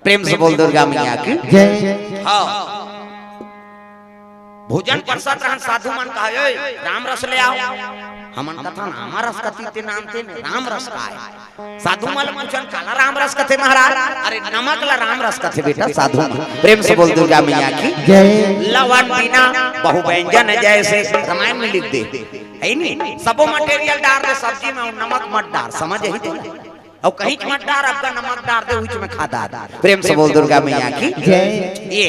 प्रेम से बोल दुर्गा मैया की जय। हाँ भोजन प्रसाद रहन साधु मन कहे राम रस ले आओ हमन कथा नाम रस कथी नाम थे राम रस का है साधु मन पूछन काला राम रस कथे महाराज अरे नमक ला राम रस कथे बेटा साधु। प्रेम से बोल दुर्गा मैया की जय। लवण बिना बहु व्यंजन जैसे रामायण में लिख दे है नहीं सबो मटेरियल डाल दे सब्जी में नमक मत डाल समझ ही दे और कहीं मत डाल आपका नमक डाल दे उच में खा डाल। प्रेम से बोल दुर्गा मैया की जय। ये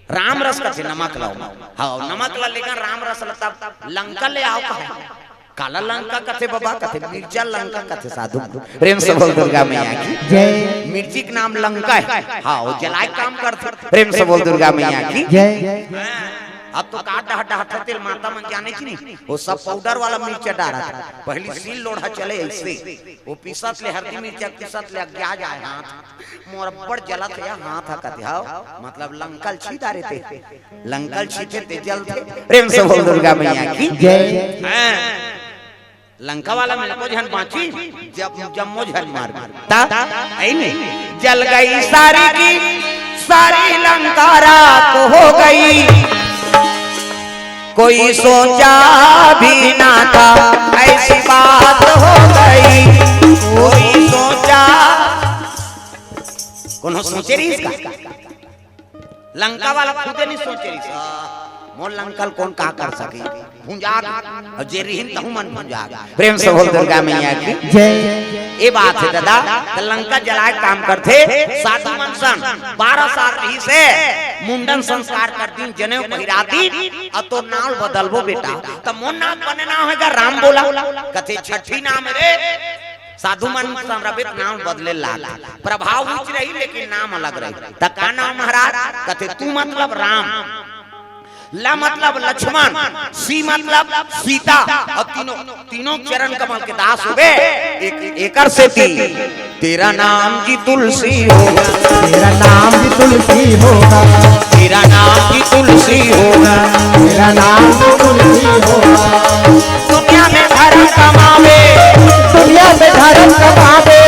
राम रस कथे नमक लाओ हाँ नमक ला लेकर राम रस लता लंका ले आओ कहे काला लंका कथे बाबा कथे मिर्चा लंका कथे साधु। प्रेम से बोल दुर्गा मैया की जय। मिर्ची के नाम लंका है हाँ वो जलाए काम करते। प्रेम से बोल दुर्गा मैया की जय। अब तो काट डाट तेल माता मन जाने की नहीं वो सब पाउडर वाला मिर्चा डाला था पहली सील लोढ़ा चले ऐसे वो पीसत ले हल्दी मिर्चा पीसत ले क्या जाए हाथ मोर बड़ जलत है हाथ हकत हां मतलब लंकल छी डारे थे लंकल छी थे जल थे। प्रेम से बोल दुर्गा मैया की जय। लंका वाला में को जहन बाची जब जम्मो झन मार ता आई नहीं जल गई सारी की सारी लंका रात हो गई कोई सोचा भी ना था ऐसी बात हो गई कोई सोचा कौन सोचे रही इसका लंका वाला खुद नहीं सोचे रही मोर लंकल कौन का कर सके भुंजाग और जे रहीन तहु मन भुंजाग। प्रेम से बोल दुर्गा मैया की जय। ये बात है दादा तो लंका जलाए काम करते साधु मन सन 12 साल रही से मुंडन संस्कार कर दी जनेऊ पहिराती अब तो नाम बदलबो बेटा तो मोन नाम बने ना होगा राम बोला कथे छठी नाम रे साधु मन संरबित नाम बदले लाल प्रभाव उच्च रही लेकिन नाम अलग रही त का नाम महाराज कथे तू मतलब राम ला मतलब लक्ष्मण सी मतलब सीता और तीनों चरण कमल के दास हो गए एकर से तेरा नाम की तुलसी होगा तेरा नाम की तुलसी होगा तेरा नाम की तुलसी होगा तेरा नाम की तुलसी होगा दुनिया में धर्म कमावे दुनिया में धर्म कमावे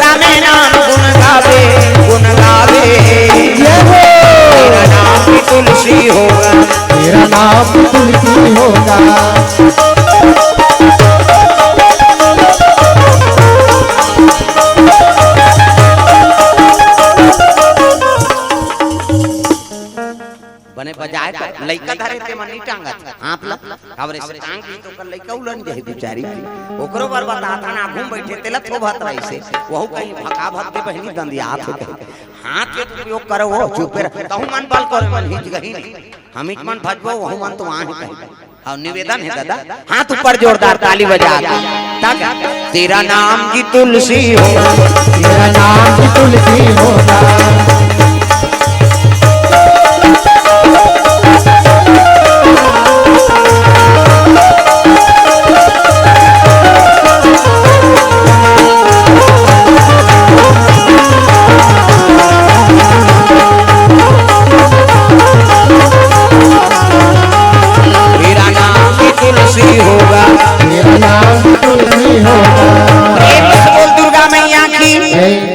रामे नाम गुण गावे तेरा नाम की तुलसी होगा तेरा नाम तुलसी होगा। बने बजाए तो लइका धरे ते मन नहीं टांगत आप ला खबरे से टांग दी तो कर लइका उलन जाई बेचारी ओकरो बार बताता ना घूम बैठे तेला थो भात रही से वहु कहीं भका भक दे बहनी दंदिया हाथ के उपयोग करो वो चुप रह तहु मन बल कर मन हिज गही हम हिज मन भजबो वहु मन तो वहां ही कही और निवेदन है दादा हाथ ऊपर जोरदार ताली बजा तक तेरा नाम की तुलसी होगा तेरा नाम की तुलसी होगा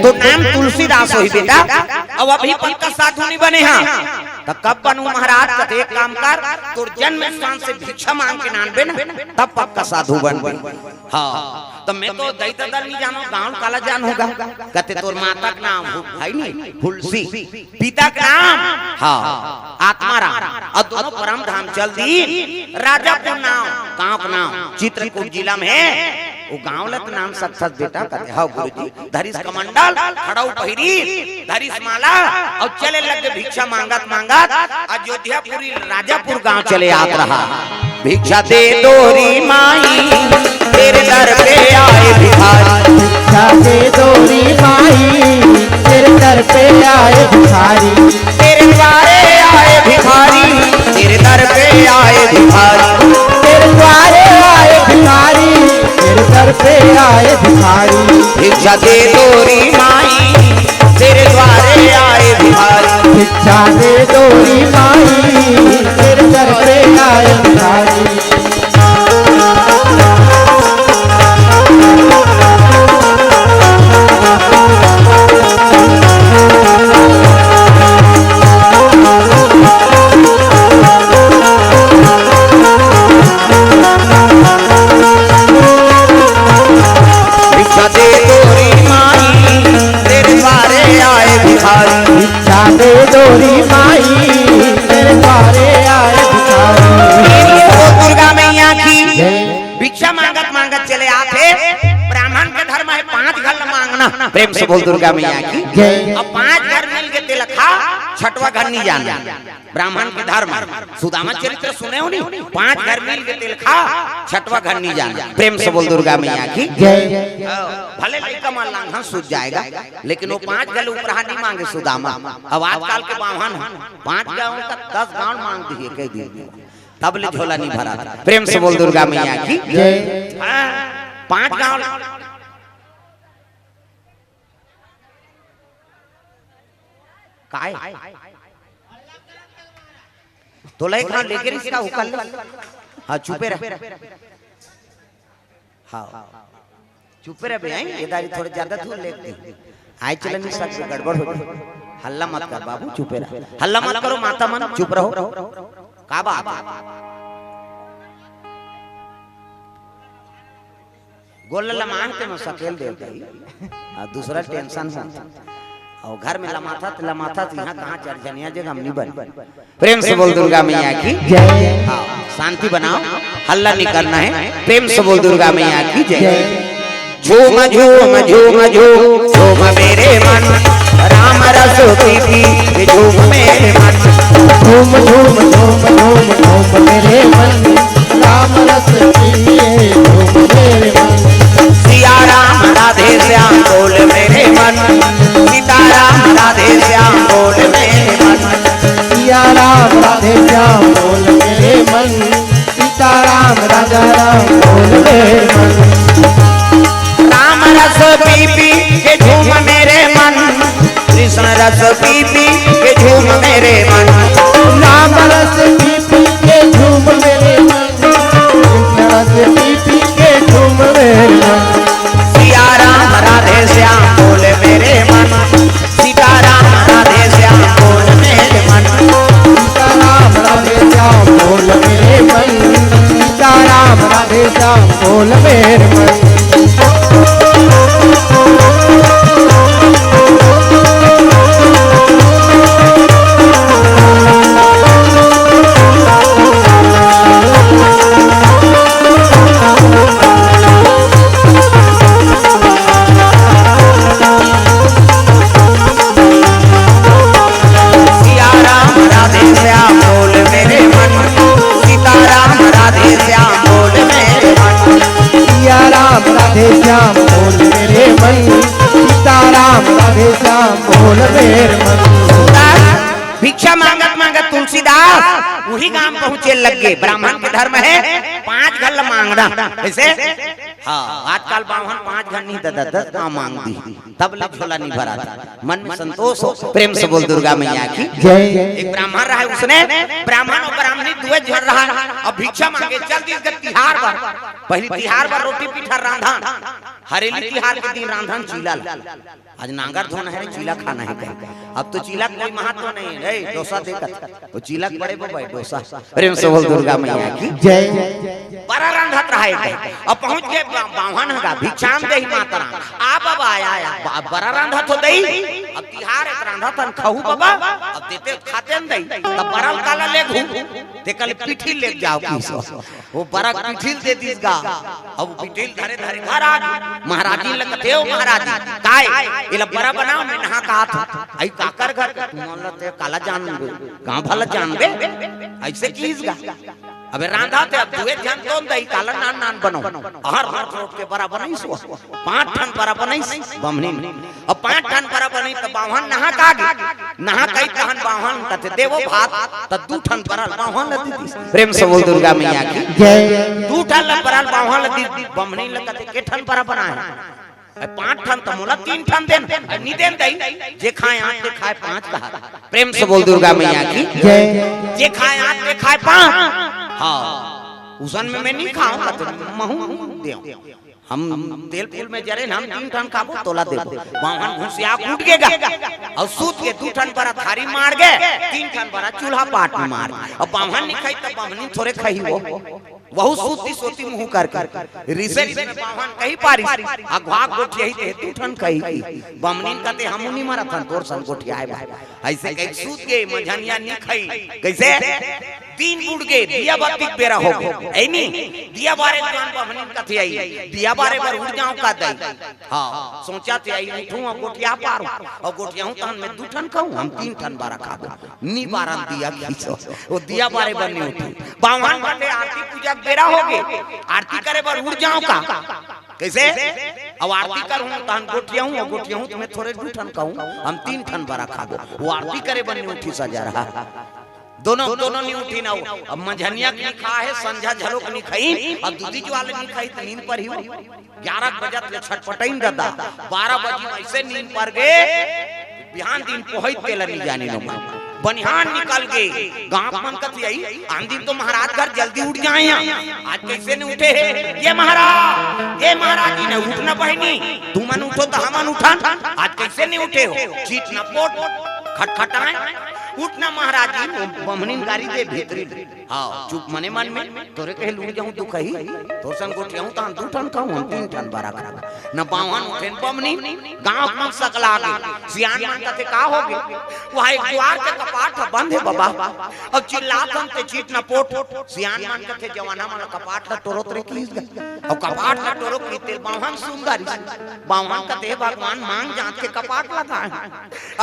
तो नाम तुलसीदास हो बेटा अब अभी पक्का साधु नहीं बने हैं तो कब बनू महाराज? कते एक काम कर, तोर जन्म स्थान से भिक्षा मांग के नानबे ना, तब पक्का साधु बनबे। हाँ तो मैं तो दैता दर नहीं जानो, गांव काला जान होगा। कहते तोर माता का नाम भाई नहीं फुलसी, पिता का नाम हाँ आत्माराम, और दोनों परम धाम चल दी। राजापुर नाम गांव का नाम चित्रकूट जिला में है। वो गांव लत नाम सक्सेस बेटा कहते हाँ गुरुजी। धरिस कमंडल खड़ाऊ पहिरी, धरिस माला और चले लगे भिक्षा मांगत मांगत अयोध्यापुरी राजापुर गांव चले आत रहा। भिक्षा दे दोरी माई तेरे दर पे आए भिखारी, भिक्षा दे दोरी माई तेरे दर पे आए भिखारी, तेरे द्वारे आए भिखारी, तेरे दर पे आए भिखारी, तेरे द्वारे आए भिखारी, तेरे दर पे आए भिखारी। भिक्षा दे दोरी माई तेरे द्वारे आए भिखारी, भिक्षा दे दोरी माई तेरे दर पे आए भिखारी। भिक्षा दे दोरी माई तेरे द्वारे आए भिखारी, भिक्षा दे दोरी माई तेरे द्वारे आए भिखारी। दुर्गा मैया की भिक्षा मांगत मांगत चले आते। ब्राह्मण के धर्म है 5 घर मांगना, प्रेम से बोल दुर्गा मैया की। अब 5 घर मिल के तिलखा, छठवा घर नहीं जाना। ब्राह्मण के धर्म सुदामा चरित्र सुने हो नहीं? 5 घर मिल के तिलखा, छठवा घर नहीं जाना। प्रेम से बोल दुर्गा मैया की। भले लड़का मान लांघन सूझ जाएगा, लेकिन वो 5 घर उपहार नहीं मांगे सुदामा। अब आजकल के बाहन 5 गाँव का 10 गाँव मांग दिए कह दिए, तब ले झोला नहीं भरा था। प्रेम से बोल दुर्गा मैया की। 5 गाँव काय तो ले खा लेके इसका उकल। हाँ चुपे रह, हाँ चुपे रह भाई, ये दारी थोड़े ज्यादा धूल लेते आए चल नहीं सकते, गड़बड़ हो जाए। हल्ला मत कर बाबू, चुपे रह, हल्ला मत करो माता मन, चुप रहो। का बात गोल लमाते में सकेल देते ही, दूसरा टेंशन है। और घर में लमाथा तो यहाँ कहाँ चर्चनिया जगह हम नहीं बन। प्रेम से बोल दुर्गा मैया की। हाँ शांति बनाओ, हल्ला नहीं करना है। प्रेम से बोल दुर्गा मैया की जय। झूम झूम झूम झूम झूम मेरे मन, राम रस पीती झूम मेरे मन, झूम झूम झूम झूम झूम मेरे मन, राम रस पीती झूम मेरे मन। सिया राम राधे श्याम बोल मेरे मन, सीताराम राधे श्याम बोल मेरे मन, सिया राम राधे श्याम बोल मेरे मन, सीताराम राधा राम बोल मेरे मन। राम रस पी पी के झूम मेरे मन, कृष्ण रस पी पी के झूम मेरे मन, राम रस पी पी के झूम मेरे मन, कृष्ण रस पी पी के झूम मेरे मन। सिया राम राधे श्याम बोल मेरे मन, सीताराम राधे श्याम बोल मेरे मन, सीताराम राधे श्याम बोल मेरे मन, सीताराम राधे श्याम बोल मेरे मन। राधे श्याम बोल मेरे मन, सीताराम राधे श्याम बोल मेरे मन। भिक्षा मांगत मांगत तुलसीदास वही गांव पहुंचे लग गए। ब्राह्मण के धर्म है 5 घर मांगना, ऐसे हाँ आजकल ब्राह्मण 5 घर नहीं देता, 10 गाँव मांग दी, तब लग झोला नहीं भरा था। मन में संतोष हो। प्रेम से बोल दुर्गा मैया की जय। एक ब्राह्मण रहा, उसने ब्राह्मण और ब्राह्मणी दुए झड़ रहा अब भिक्षा मांगे चल दी तिहार पर पहली तिहार पर रोटी पीठा रांधन हरेली तिहार के दिन रांधन चीला आज नांगर धोना है चीला खाना है कहीं अब तो चीला कोई महत्व नहीं है डोसा देकर वो चीला बड़े बाबा डोसा प्रेम से बोल दुर्गा मैया की जय बड़ा रंधत रहा है अब पहुंच के बावन का भिक्षाम दे माता आ बाबा आया बड़ा रंधत हो दई अब तिहार एक रंधत खाऊ बाबा अब देते खाते न दई तब बड़ा काला ले घू ते कल पिठी ले जाओ किसो वो बड़ा पिठी दे दीसगा अब पिठी धरे धरे घर आ महाराजी लगते हो महाराजी काय इला बड़ा बनाओ मैं नहा का हाथ आई काकर घर तुम ते काला जान गांव भला जान बे ऐसे कीसगा अबे रांधा थे अब दुए जन तो दई काला नान नान बनो हर हर रोट के बराबर नहीं सो 5 टन बराबर नहीं बमनी अब 5 टन बराबर नहीं तो बावन नहा कागे नहा कई तहन बावन तते देवो भात त 2 टन बराल बावन लती प्रेम से बोल दुर्गा मैया की जय 2 टन बराल बावन लती बमनी लगते के टन बराबर है 5 टन तो मोला 3 टन देन नी देन दई जे खाए 8 ते खाए 5 कहा प्रेम से बोल दुर्गा मैया की जय जे खाए 8 ते खाए 5 हाँ उसन में मैं नहीं खाऊंगा तो महू दे हम तेल फूल में जरे हम 3 टन खाबो तोला देबो बावन घुसिया कूट गेगा और सूत के 2 टन पर थारी मार गे 3 टन पर चूल्हा पाट में मार अब बावन नहीं खाई तो बावनी थोड़े खाई वो बहुत सूती सोती मुंह कर रिसेट में बावन कही पारी आ घाक गोठी यही ते 2 टन कही बामनीन कहते हम नहीं मारा था तोर सन गोठी आए भाई ऐसे कहीं सूत के मंझनिया नहीं खाई कैसे 3 बुड़ के दिया बत्ती बेरा हो ऐ नहीं दिया बारे दुकान बामनीन कहते आई दिया बारे पर उड़ जाऊं का दई हां सोचा थे आई उठूं और गोठिया पार और गोठिया हूं तहन मैं 2 टन खाऊं हम 3 टन बारा खाबो नी बारन दिया खींचो वो दिया बारे पर नहीं उठी बावन बाटे आरती पूजा बेरा होगे आरती करे पर उड़ जाऊं का कैसे अब आरती करूं तहन गोठिया हूं और गोठिया हूं तुम्हें थोड़े 2 टन खाऊं हम 3 टन बारा खाबो वो आरती करे पर नहीं उठी सजा रहा दोनों नहीं उठी ना अब मंझनिया की खा है संझा झलोक नहीं खाई अब दूधी ज्वाले नहीं खाई तो नींद पर ही 11 बजे ले छटपटाइन दादा 12 बजे ऐसे नींद पर गए बिहान दिन पोहित तेल नहीं जानी नो बनिहान निकल गए गांव मन कथी आई आंधी तो महाराज घर जल्दी उठ जाए आज कैसे नहीं उठे ये महाराज जी ने उठना बहनी तुम मन उठो तो हम उठा आज कैसे नहीं उठे हो चीट न पोट खटखटाए उठना महाराज जी बमनीन गाड़ी दे भीतरी हां चुप मने मन में तोरे कहे लूट जाऊं तू कही तोर संग गोठिया हूं तान 2 टन खाऊं हम 3 टन बारा खा न बावन उठेन बमनी गांव में सकला गे सियान मन कहते का होगे वहां एक द्वार के कपाट बंद है बाबा अब चिल्लात हम ते चीट न पोट सियान मन कहते जवाना मन कपाट ला तोरो तरे कीस ग अब कपाट ला तोरो की तेल बावन सुंदर बावन कहते भगवान मांग जात के कपाट लगा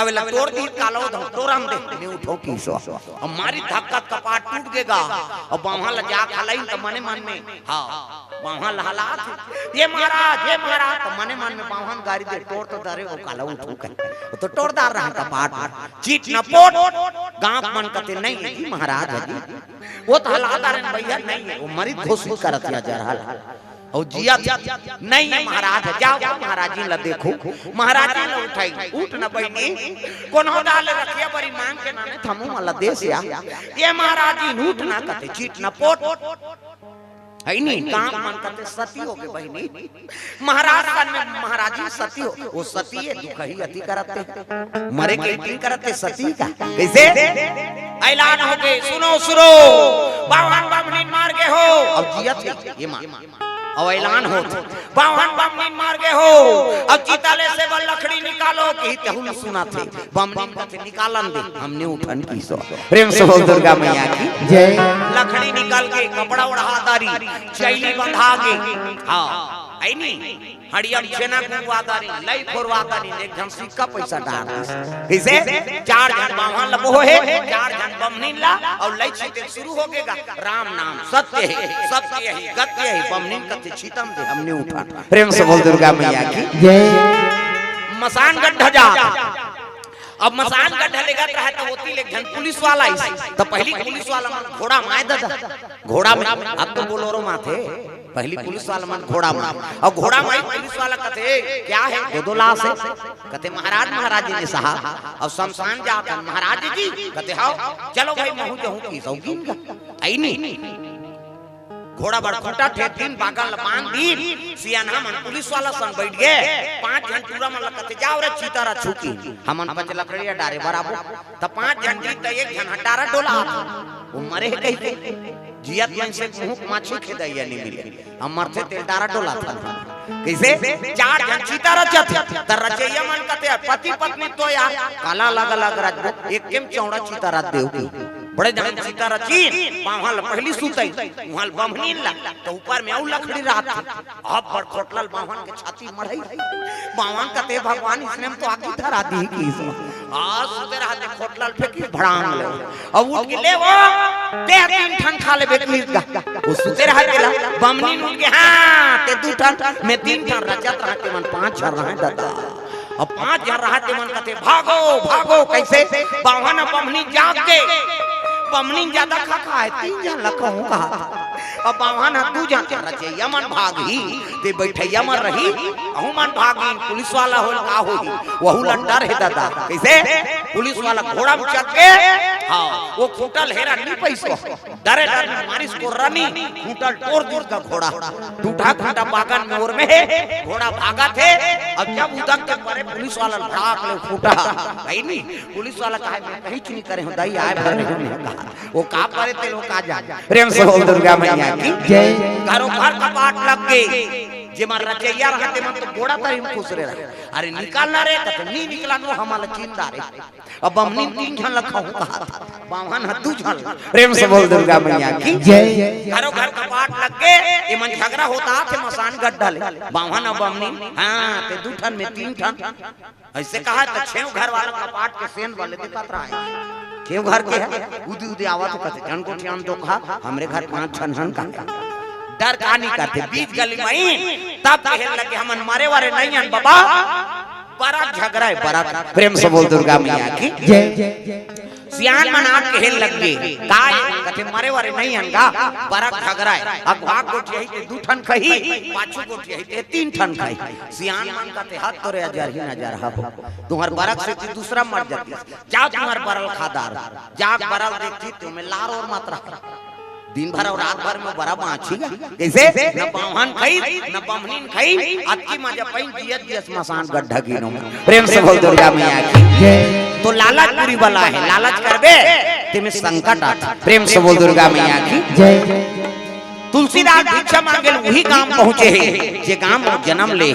अब ला तोड़ दी कालो तोरम दे उठो कीसो हमारी धक्का कपाट टूट गएगा और बावहां लजा खलाई तो मने मन में हां बावहां लहलात ये महाराज तो मने मन में बावहां गाड़ी दे तोड़ तो धरे वो काला उठो के तो तोड़दार रहा कपाट चीट न पोट गांव मन कहते नहीं है महाराज है वो तो हलादार भैया नहीं है वो मरीज घोषित करत जा रहा और जिया नहीं महाराज जाओ महाराज जी ला देखो महाराज जी ला उठाई उठ न बहनी कोनो डाल रखिया बड़ी मांग के नाने थमू वाला देश या ये महाराज जी उठ ना कहते चीट न पोट है नहीं काम मन करते सती हो के बहनी महाराज में महाराज जी सती हो वो सती है दुख ही अति करते मरे के इतनी करते सती का कैसे ऐलान हो गए सुनो बावन बामनी मार गए हो अब जिया थे ये मां और ऐलान हो बावन बमनी मार गए हो अब चिताले से वो लकड़ी निकालो कि तहुन सुना थे बमनी से निकालन दे हमने उठन की सो प्रेम से बोल दुर्गा मैया की जय लकड़ी निकाल के कपड़ा ओढ़ा दारी चैली बंधा के हां आई नहीं हड़ियम छेना कुवादारी लई फोरवादारी एक जन सिक्का पैसा डाल किसे 4 जन बावन लबो है 4 जन बमनी ला और लई छीते शुरू हो गएगा राम नाम सत्य है गत्य है बमनी कते छीतम दे हमने उठा प्रेम से बोल दुर्गा मैया की जय मसान गड्ढा जा अब मसान गड्ढा लेगा रहा तो होती ले घन पुलिस वाला तो पहली पुलिस वाला घोड़ा माय दादा घोड़ा में अब तो बोलोरो माथे पहली पुलिस वाला मन घोड़ा मार और घोड़ा मारी पुलिस वाला कहते क्या है दो लाश है कहते महाराज महाराज जी साहब और शमशान जाता महाराज जी कहते हाँ चलो भाई महू जहू की शौकीन का आई नहीं घोड़ा बड़ खोटा थे दिन बागल बांध दी सियाना मन पुलिस वाला संग बैठ गए 5 जन पूरा मन लगते जाओ रे चीतारा छुकी हमन पंच लकड़िया डारे बराबर त 5 जन जीत 1 जन हटारा डोला वो मरे है कहीं जियत मन से मुंह माछी खेदैया नहीं मिले अमर थे तेल डारा डोला था कैसे 4 जन चीतारा चथे त रचैया मन कहते पति पत्नी तो यार काला अलग अलग राज एक केम चौड़ा चीतारा देव की बड़े जन सीतारा चीन पावल पहली सुतई वहां बमनी ला तो ऊपर में औ लकड़ी रात अब बड़ खोटलल बावन के छाती मढ़ई बावन कहते भगवान इसने तो आकी धरा दी की आ सुते रहते खोटलल फेंकी भड़ांग ले अब उठ के ले वो दे 3 ठन खा ले बेटी वो सुते रहते बमनी उठ के हां ते 2 ठन में 3 ठन रचत रहते मन 5 झर रहे दादा अब 5 जन रहते मन कहते भागो भागो कैसे बावन बमनी जाग के बमनी ज्यादा खा है 3 जन लखहू कहा अब बावन 2 जन रचे यमन भागी ते बैठैया मन रही अहू मन भागी पुलिस वाला होल का होई वहू लंडर है दादा कैसे पुलिस वाला घोड़ा में चढ़ के हां वो खूंटल हेरा नहीं पैसो डरे डर मारिस को रनी खूंटल तोड़ दूर का घोड़ा टूटा खूंटा बागन में और में घोड़ा भागा थे अब जब उदक के परे पुलिस वाला भाग ले फूटा भाई नहीं पुलिस वाला कहा मैं कहीं नहीं करे हूं दाई आए भर नहीं वो का परे ते लोग आ जा प्रेम से बोल दुर्गा मैया की जय घरों घर कपाट लग गए जे मार रचैया रहते मन तो घोड़ा तरी में खुश रहे अरे निकालना रे त नहीं निकला नो हमारा चिंता रे अब हमनी 3 जन लखहू कहा था बावन 2 जन प्रेम से बोल दुर्गा मैया की जय घरों घर कपाट लग गए ये मन झगड़ा होता थे मसान गड्ढा ले बावन अब हमनी हां ते 2 ठन में 3 ठन ऐसे कहा त 6 घर वाला कपाट के सेन वाले दिखत रहा है क्यों घर के उदी उदी आवत कहते जन को ध्यान दो कहा हमरे घर 5 ठन का डर कहानी करते बीच गली में तब कहने लगे हमन मारे वारे नहीं हन बाबा बड़ा झगड़ा है बड़ा प्रेम से बोल दुर्गा मैया की जय सियान मनाट कहने लगे काय कहते मारे वारे नहीं हन का बड़ा झगड़ा है अब भाग गोटी है के 2 ठन खही पाछू गोटी है के 3 ठन खही सियान मन कहते हाथ तोरे हजार ही नजर हा तुम्हार बरक से दूसरा मर जाती जाओ तुम्हार बरल खादार जा बरल देखती तुम्हें लार और मात्रा दिन भर और रात भर में बड़ा माछी कैसे न बावन खाई न बमनीन खाई अक्की मजा पई दियत दियस मसान गड्ढा गिनो प्रेम से बोल दुर्गा मैया की तो लालच पूरी वाला है लालच करबे तेमे संकट आता प्रेम से बोल दुर्गा मैया की जय तुलसीदास भिक्षा मांगे वही गांव पहुंचे है जे गांव में जन्म ले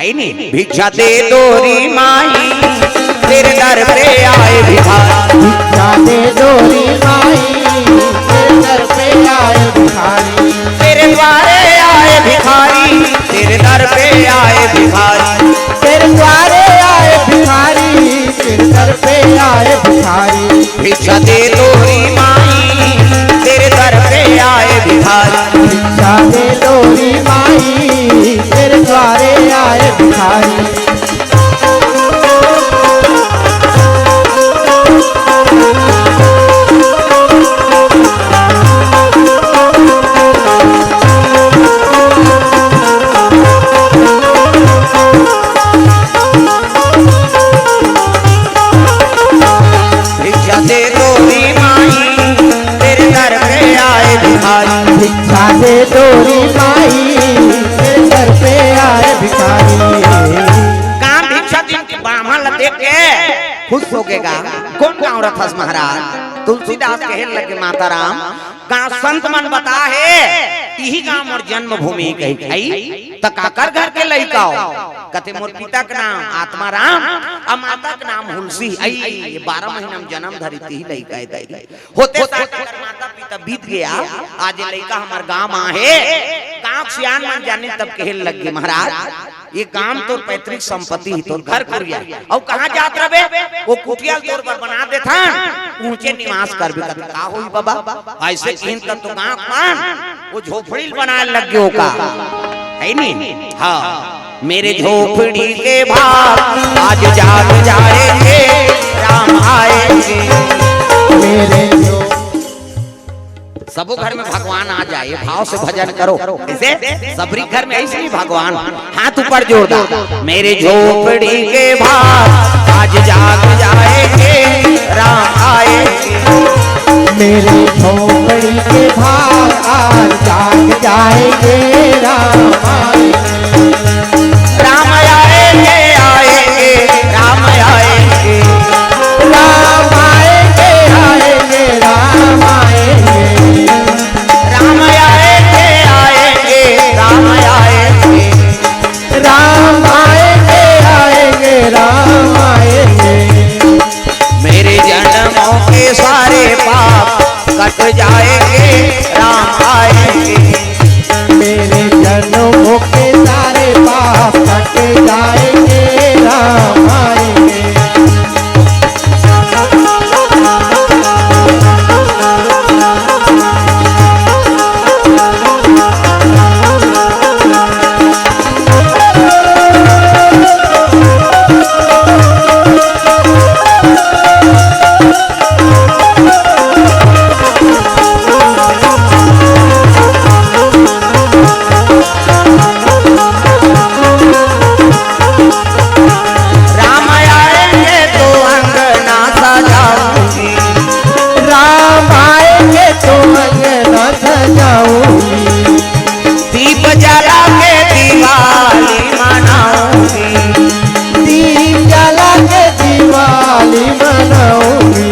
है नहीं भिक्षा दे दोरी माई तेरे दर पे आए भिखारी भिक्षा दे दोरी माई तेरे दर पे आए भिखारी तेरे द्वारे आए भिखारी तेरे दर पे आए भिखारी तेरे द्वारे आए भिखारी तेरे दर पे आए भिखारी भिक्षा दे दोरी माई तेरे दर पे आए भिखारी भिक्षा दे दोरी माई तेरे द्वारे आए भिखारी भिक्षा दे दोरी माई तेरे दर पे आए भिखारी काम भिक्षा दिन के ब्राह्मण देख के खुश हो गएगा कौन गाँव रथस महाराज तुलसीदास कहने लगे माता राम गाँव संत मन बता है यही गाँव और जन्म भूमि कही त काकर घर के लइका कहते मोर पिता का नाम आत्मा राम और माता का नाम हुलसी आई ये 12 महीना में जन्म धरी थी लइका है होते माता पिता बीत गया आज लइका हमार गांव आहे गांव सियान मन जाने तब कहने लगे महाराज ये काम तो पैतृक संपत्ति ही तो घर कुरिया और कहां जात रबे वो कुटिया तोर पर बना देथा ऊंचे निवास करबे का होई बाबा ऐसे कीन का तो गांव मान वो झोपड़ी बनाए लग गयो का है नहीं हां मेरे झोपड़ी के भाग आज जाग जाएंगे राम आएंगे मेरे सबो घर में भगवान आ जाए, भाव से भजन करो। ऐसे सबरी घर में ऐसे ही भगवान हाथ ऊपर जोड़ दो। मेरे झोपड़ी के भाग आज जाग जाएंगे, राम आएंगे। मेरे झोपड़ी के भाग आज जाग जाएंगे, राम आएंगे। राम आएंगे आएंगे, राम आएंगे, राम आएंगे आएंगे, राम आएंगे। राम आएंगे आएंगे, राम आएंगे। राम आएंगे आएंगे, राम आएंगे। मेरे जन्मों के सारे पाप कट जाएंगे, राम आएंगे। मेरे जन्मों के सारे पाप कट जाएंगे, राम आएंगे। दीप जला के दिवाली मनाऊंगी, दीप जला के दिवाली मनाऊंगी।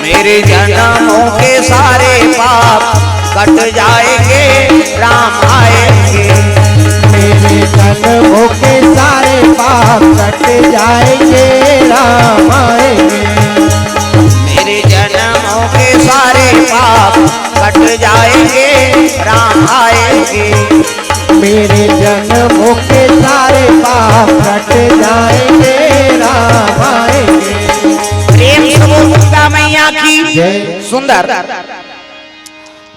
मेरे जन्मों के सारे पाप कट जाएंगे, राम आएंगे। मेरे जन्मों के सारे पाप कट जाएंगे, राम आएंगे। मेरे जन्मों के सारे पाप कट जाएंगे, राम आएंगे। मेरे जन्मों के सारे पाप कट जाएंगे, राम आएंगे। प्रेम से बोल दुर्गा मैया की जय। सुंदर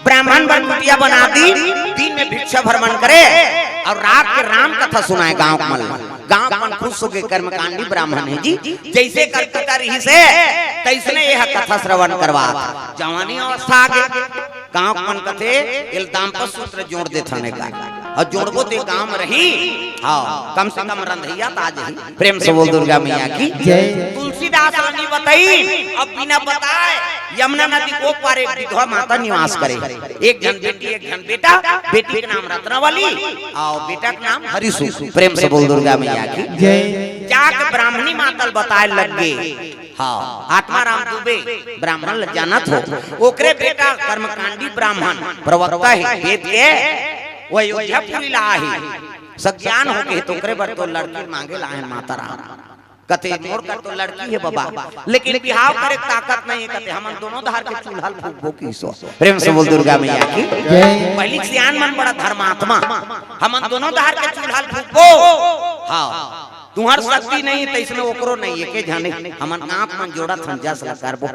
ब्राह्मण बन कुटिया बना दी, दिन में भिक्षा भ्रमण करे और रात के राम कथा सुनाए गांव कमल। गांव मन खुश होकर कर्मकांडी ब्राह्मण है जी, जैसे करता रही से तैसने यह कथा श्रवण करवा। जवानी अवस्था आगे गांव मन कथे इल्दाम पर सूत्र जोड़ दे थाने का और जोड़बो ते गांव में रही। हाँ कम से कम रंधैया ताज ही। प्रेम से बोल दुर्गा मैया की जय। तुलसीदास रानी बताई अब बिना बताए यमुना नदी को पार एक विधवा माता निवास करे। एक जन बेटी एक जन बेटा, बेटी के नाम रत्नावली और बेटा का नाम हरिसु। प्रेम से बोल दुर्गा मैया की जय। जाके ब्राह्मणी मातल बताए लगे। हाँ आत्माराम दुबे ब्राह्मण जानत हो, ओकरे बेटा कर्मकांडी ब्राह्मण प्रवक्ता है वेद के, वो अयोध्यापुरी लाही सज्ञान हो के तो ओकरे बर तो लड़की मांगे लाहे माता राम। कते मोर कर तो लड़की है बाबा, लेकिन बिहाव करे ताकत नहीं है। कते हम दोनों धार के चूल्हा फूकबो की सो। प्रेम से बोल दुर्गा मैया की जय। पहली सियान मन बड़ा धर्मात्मा, हम दोनों धार के चूल्हा फूकबो। हाँ तुहार शक्ति नहीं तैसने ओकरो नहीं है के जाने। हमन आंख मन जोड़ा थंजा से करबो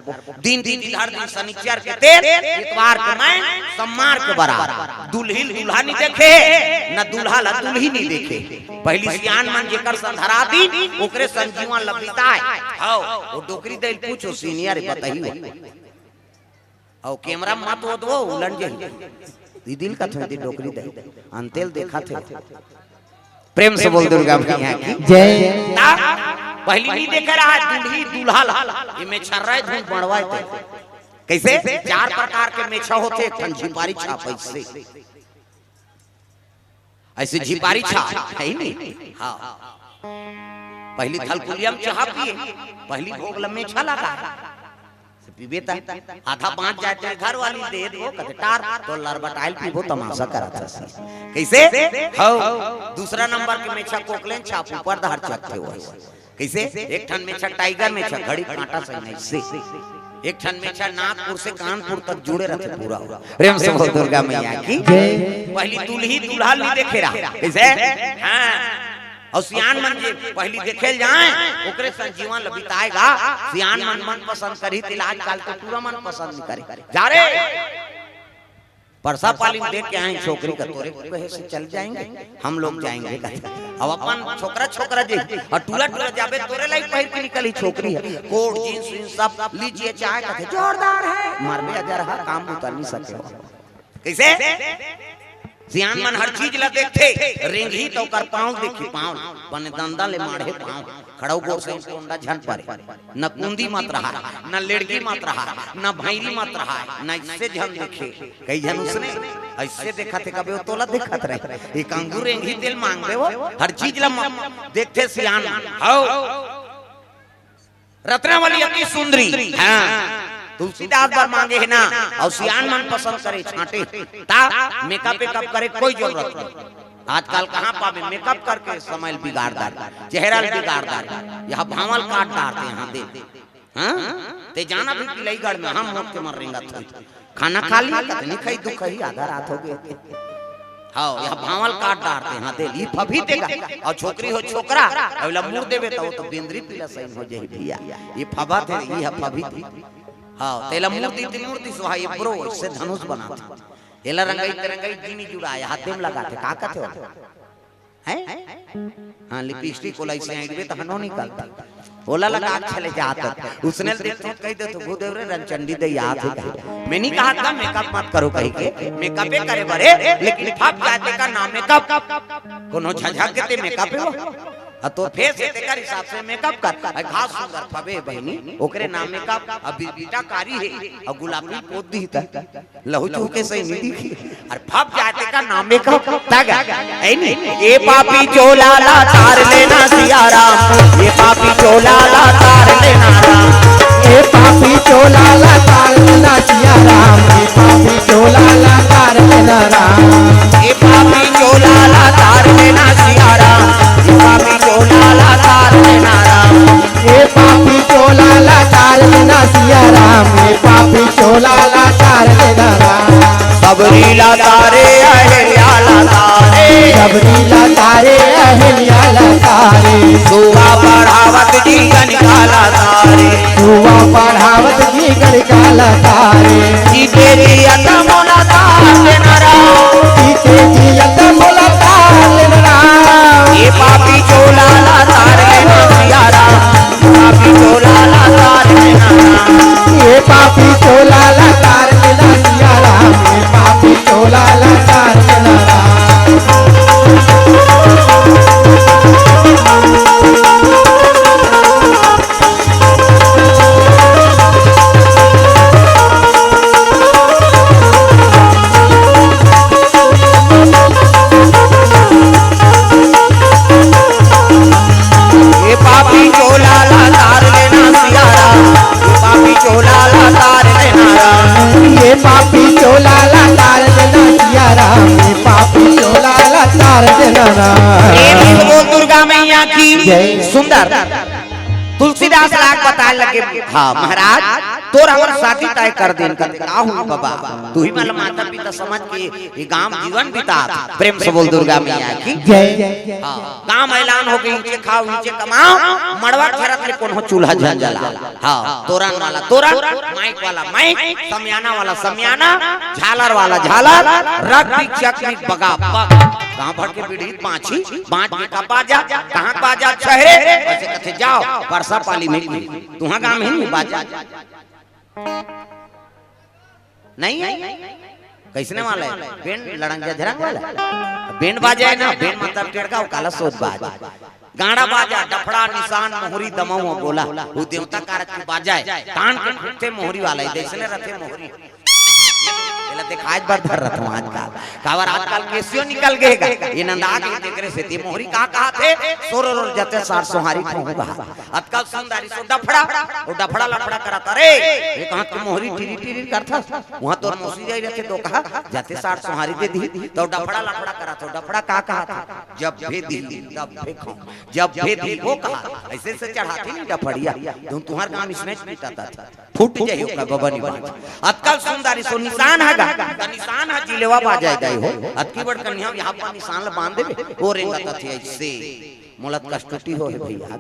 दिन दिन हर दिन शनिचर के तेल इतवार के मैं सम्मार के बराबर दुल्ही दुल्हा नहीं देखे न दुल्हा ला दुल्ही नहीं देखे। पहली सियान मन जेकर संधरा दी ओकरे संजीवन लबिता है। हां वो डोकरी देल पूछो सीनियर बताइयो औ कैमरा मत वो दो उलन जे दी दिल का थे डोकरी दे अंतेल देखा थे। प्रेम से बोल दुर्गा मैया की जय। पहली नहीं देख रहा दुल्ही दूल्हा ये मेछा रहे धूल बढ़वाए थे। कैसे चार प्रकार के मेछा होते, एक झिपारी छाप ऐसे ऐसे झिपारी छाप है ही नहीं। हाँ पहली थलकुलियम चाह पिए, पहली भोग लम्बे मेछा लगा पीबेता आधा बांट जाते घर वाली दे दो कटार तो लरबटाइल पीबो तमाशा करता सी। कैसे हो दूसरा नंबर के मेछा कोकलेन छाप ऊपर धार चकते हो। कैसे एक ठन मेछा टाइगर मेछा घड़ी कांटा से नहीं से, एक ठन मेछा नागपुर से कानपुर तक जुड़े रहते पूरा। प्रेम से बोल दुर्गा मैया की पहली दुल्ही दूल्हा नहीं देखे रहा। कैसे हां और सियान मन जे पहली देखेल जाए ओकरे संजीवन लबिताएगा। सियान मन मन पसंद करी तिल आजकल तो पूरा मन पसंद नहीं करे जा रे। परसा पाली में देख के आए छोकरी का तोरे कहे से चल जाएंगे हम लोग जाएंगे अब अपन छोकरा छोकरा जी और टूला टूला जाबे तोरे लाई पहिर के निकली छोकरी है कोट जींस जींस सब लीजिए चाय का जोरदार है मारबे अजर हा काम उतर नहीं सके कैसे सियान मन हर चीज ला देखते रेंगी तो कर पाँव देखी पाँव बने दंदा ले मारे पाँव खड़ाऊ गोर से कोंडा झन परे न कुंदी मत रहा न लड़की मत रहा न भैरी मत रहा न इससे झन देखे कई जन उसने ऐसे देखा थे कभी तोला देखत रहे एक अंगूर रेंगी तेल मांग दे वो हर चीज ला देखते सियान हाउ रत्नावली अति सुंदरी हां तुलसीदास बार मांगे है ना और सियान मन पसंद करे छाटे ता मेकअप वेकअप करे कोई जरूरत नहीं आजकल कहाँ पावे मेकअप करके समय बिगाड़ डाल चेहरा बिगाड़ डाल यहाँ भावल काट डालते यहाँ दे हाँ ते जाना भी पिलईगढ़ में हम मोट के मर रेंगा था खाना खा लिया कितनी खाई दुख ही आधा रात हो गए हाँ यहाँ भावल काट डालते यहाँ दे ली फभी देगा और छोकरी हो छोकरा अगला मुड़ देवे तो तो बिंद्री पीला सही हो जाए भैया ये फभा थे ये फभी थी हाँ तेला मूर्ति सुहाई ब्रो इससे धनुष बना था तेला रंगाई तिरंगाई जीनी जुड़ाया हाथ में लगाते का कहते हो हैं हाँ लिपस्टिक कोला इसे आइडवे तो हनो निकलता ओला लगा चले जाता उसने देखते कह दे तो भूदेव रे रंचंडी दे याद है मैं नहीं कहा था मेकअप मत करो कहीं के मेकअप पे करे बरे लेकिन फप जाते का नाम मेकअप कोनो झझक के ते मेकअप हो तो फेस से तेकर हिसाब से मेकअप कर घास सुंदर फबे बहनी ओकरे नाम मेकअप अब बीटा कारी है और गुलाबी पोत दी था लहू चू के सही नहीं दिखी और फप जाते का नाम मेकअप तग है नहीं ए पापी चोला ला तार लेना सिया राम ये पापी चोला ला तार लेना राम ए पापी चोला ला तार लेना सिया राम ए पापी चोला ला तार लेना राम ए पापी चोला ला तार लेना सिया राम ए पापी चोला ला तार लेना राम ए पापी चोला ला तार लेना सिया राम ए पापी चोला ला तार लेना राम सबरी ला तारे अहल्या ला तारे सबरी ला तारे अहल्या ला तारे सुवा पढ़ावत जी गणकाला तारे सुवा पढ़ावत जी गणकाला तारे जीते जी अतमोला तार लेना राम जीते जी अतमोला तार लेना राम ये पापी चोला ला तार लेना सिया राम पापी चोला ला तार लेना राम ये पापी चोला ला तार लेना सिया राम ये पापी चोला ला तार लेना राम ये पापी चोला ला तार लेना सिया राम ये पापी चोला ला तार लेना राम ये पापी चोला ला तार लेना राम बोल दुर्गा मैया की सुंदर तुलसीदास राग बता लगे हाँ महाराज तोर हमर शादी तय कर देन का हूं बाबा तू ही मालूम माता पिता समझ के ये गांव जीवन बिता प्रेम से बोल दुर्गा मैया की जय हां गांव ऐलान हो गई नीचे खाओ नीचे कमाओ मड़वा घरत ले कोन हो चूल्हा जला हां तोरण वाला तोरण माइक वाला माइक समियाना वाला समियाना झालर वाला झालर रग भी चकनी बगा गांव भर के पीड़ित पांची बांट के का बाजा कहां बाजा शहरे ऐसे कथे जाओ परसा पाली में तुहां गांव में नहीं बाजा नहीं कैसने वाला है बेंड लड़ंगा झरंग वाला बेंड बाजा है ना बेंड मतलब टेड़का काला सोच बाजा गाड़ा बाजा डफड़ा निशान मोहरी दमाऊ बोला वो देवता कारक की बाजा है कान के फुटते मोहरी वाला है देसने रथे मोहरी एला दिखाई बार धर रहा हूं आजकल कावर आजकल केसियो निकल गएगा ये नंदा के देखरे से ती मोहरी का कहा थे सोरर जते सार सोहारी कहूंगा आजकल सुंदरी सो डफड़ा वो डफड़ा लफड़ा करता रे ये कहां की मोहरी टिरी टिरी करता वहां तोर मौसी जाई रखे तो कहा जते सार सोहारी दे दी तो डफड़ा लफड़ा करा तो डफड़ा का कहा था जब भी दी तब फेंको जब भी दी वो कहा ऐसे से चढ़ाती नहीं डफड़िया तुम तुम्हार काम इसमें पिटाता था फूट जाइयो का बबनी बात आजकल सुंदरी सो निशान है निशान है जिलेवा बाजा जाए हो अतकी बड़ कन्या यहां पर निशान बांध देबे ओ रेंगत थे ऐसे मोलत कष्टटी हो है भैया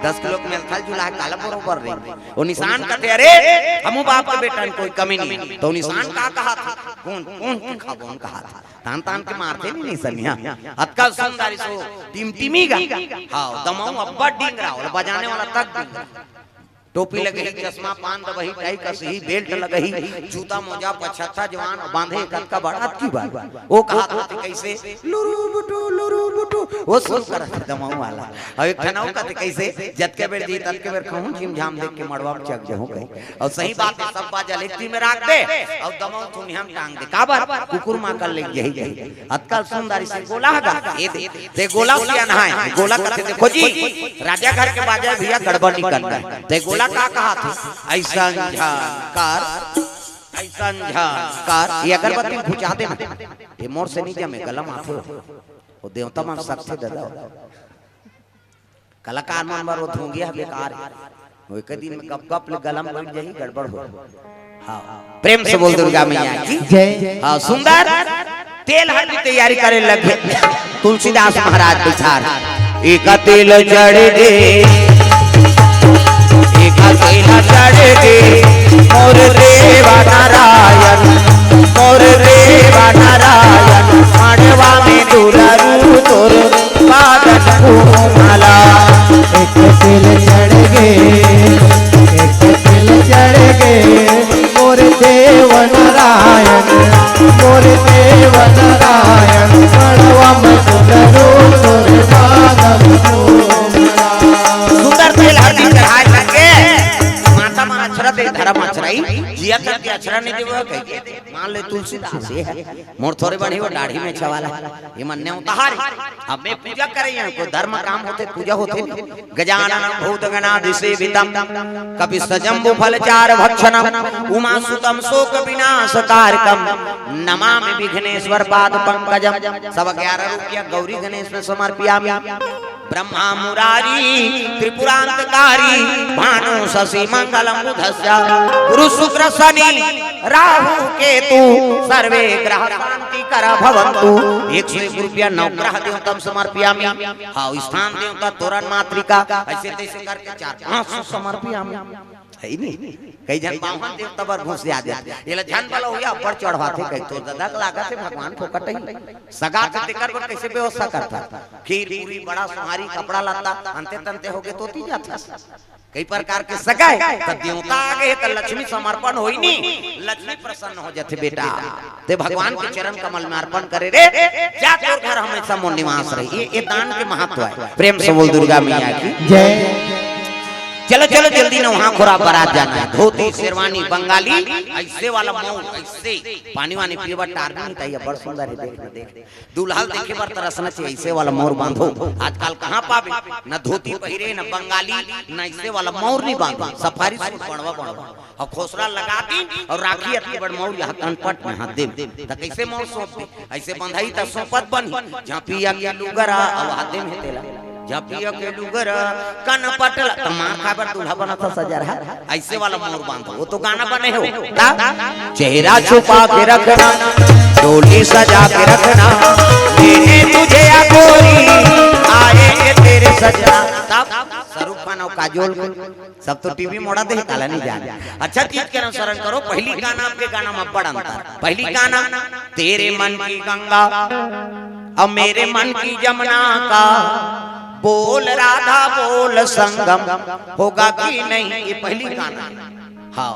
10 किलो के मेलथल जुला काला बरोबर रे ओ निशान कटे अरे हमू बाप के बेटा कोई कमी नहीं तो निशान का कहा था कौन कौन के खाबोन कहा था तान तान के मारते नहीं सनिया अतका सुंदरी सो टिमटिमीगा हां दमाऊ अब्बा डिंगरा और बजाने वाला तक डिंगरा टोपी लगे चश्मा पान दबही टाई कसही बेल्ट लगही जूता मोजा पछत्ता जवान बांधे कद का बड़ा की बात वो कहा था कैसे लुरु बुटू वो सुन कर दमाऊ वाला और एक खनाऊ का कैसे जत के बेर जी तत के बेर कहूं झिम झाम देख के मड़वा में चक जहू कहीं और सही बात है सब बात इलेक्ट्री में रख दे और दमाऊ थुनिया में टांग दे का बात कुकुर मां कर ले यही अतकल सुंदरी से गोलागा ये ते गोला किया नहाए गोला कहते देखो जी राजा घर के बाजा भैया गड़बड़ नहीं करना है ते गोला का कहा था ऐसा कार ये अगरबत्ती बुझा देना ये मोर से नहीं जमे कलम आथे वो देवता मन सबसे दादा कलाकार मन बार वो धोंगिया बेकार वो एक दिन में गप गप ले गलम बैठ जाई गड़बड़ हो हां प्रेम से बोल दुर्गा मैया की जय हां सुंदर तेल हल्दी तैयारी करे लगे तुलसीदास महाराज बिचार एक तेल चढ़ गए तेला चढ़ गे मोर देवा नारायण मानवा में दुलरू तोर बादन घूमला एक तिल चढ़ गे मोर देव नारायण मानवा में दुलरू तोर बादन घूमला सुंदर तेल हल्दी चढ़ाए लगे माता मान अक्षरा दे धर्म अक्षराई जिया करके अक्षरा नहीं देव कह मान ले तुलसीदास है मोर थोड़े बड़ी वो दाढ़ी में छवाला ये मन ने उतार अब मैं पूजा करे यहाँ को धर्म काम होते पूजा होते गजानन भूत गणाधि सेवितम कपि सजम्बु फलचार भक्षणम उमा सुतम शोक विनाश कारकम नमामि विघ्नेश्वर पाद पंकजम सब 11 रुपया गौरी गणेश में समर्पयामि ब्रह्मा मुरारी त्रिपुरांतकारी भानु शशि मंगलम बुधस्य गुरु शुक्र शनि राहु केतु सर्वे ग्रह शांति कर भवन्तु 101 रुपया नवग्रह देवतम समर्पयामि हां स्थान देवता तोरण मातृका ऐसे तैसे करके 4-500 समर्पयामि है नहीं कई जन बाहन देवता पर घुस आ जाते ये जन वाला हो गया ऊपर चढ़वाते कई तो दादा का लागत है भगवान को कटई सगा के कर पर कैसे व्यवस्था करता खीर पूरी बड़ा सुहारी कपड़ा लत्ता अंते तंते हो गए तोती जाता कई प्रकार के सगाए त देवता आ गए त लक्ष्मी समर्पण होई नहीं लक्ष्मी प्रसन्न हो जाते बेटा ते भगवान के चरण कमल में अर्पण करे रे जा तोर घर हमेशा मोर निवास रही ये दान के महत्व है प्रेम से बोल दुर्गा मैया की जय चलो चलो जल्दी ना वहाँ खोरा बारात जाना है धोती शेरवानी बंगाली ऐसे वाला मऊ ऐसे पानी वानी पीवा टार नहीं चाहिए बड़ सुंदर है देख दूल्हा देखे बार तरसना चाहिए ऐसे वाला मोर बांधो आजकल कहाँ पावे न धोती पहिरे न बंगाली न ऐसे वाला मोर नहीं बांधो सफारी सूट बनवा और खोसरा लगा दी और राखी अति बड़ मोर यहाँ तनपट में हाथ दे तो कैसे मोर सौंप दे ऐसे बंधाई तो सौंपत बनी जहाँ पिया के लुगरा और हाथ में तेला जपिया के डुगर कन पटल तमाम खाबर दूल्हा बना था सजा रहा ऐसे वाला मोर बांधो वो तो गाना बने हो चेहरा छुपा के रखना डोली सजा के रखना देने तुझे गोरी आएंगे तेरे सजना तब स्वरूप खाना काजोल सब तो टीवी मोड़ा दे काला नहीं जाने अच्छा चीज के अनुसरण करो पहली गाना आपके गाना में बड़ा अंतर पहली गाना तेरे मन की गंगा अब मेरे मन की जमुना का बोल राधा बोल संगम होगा कि नहीं ये पहली गाना हाँ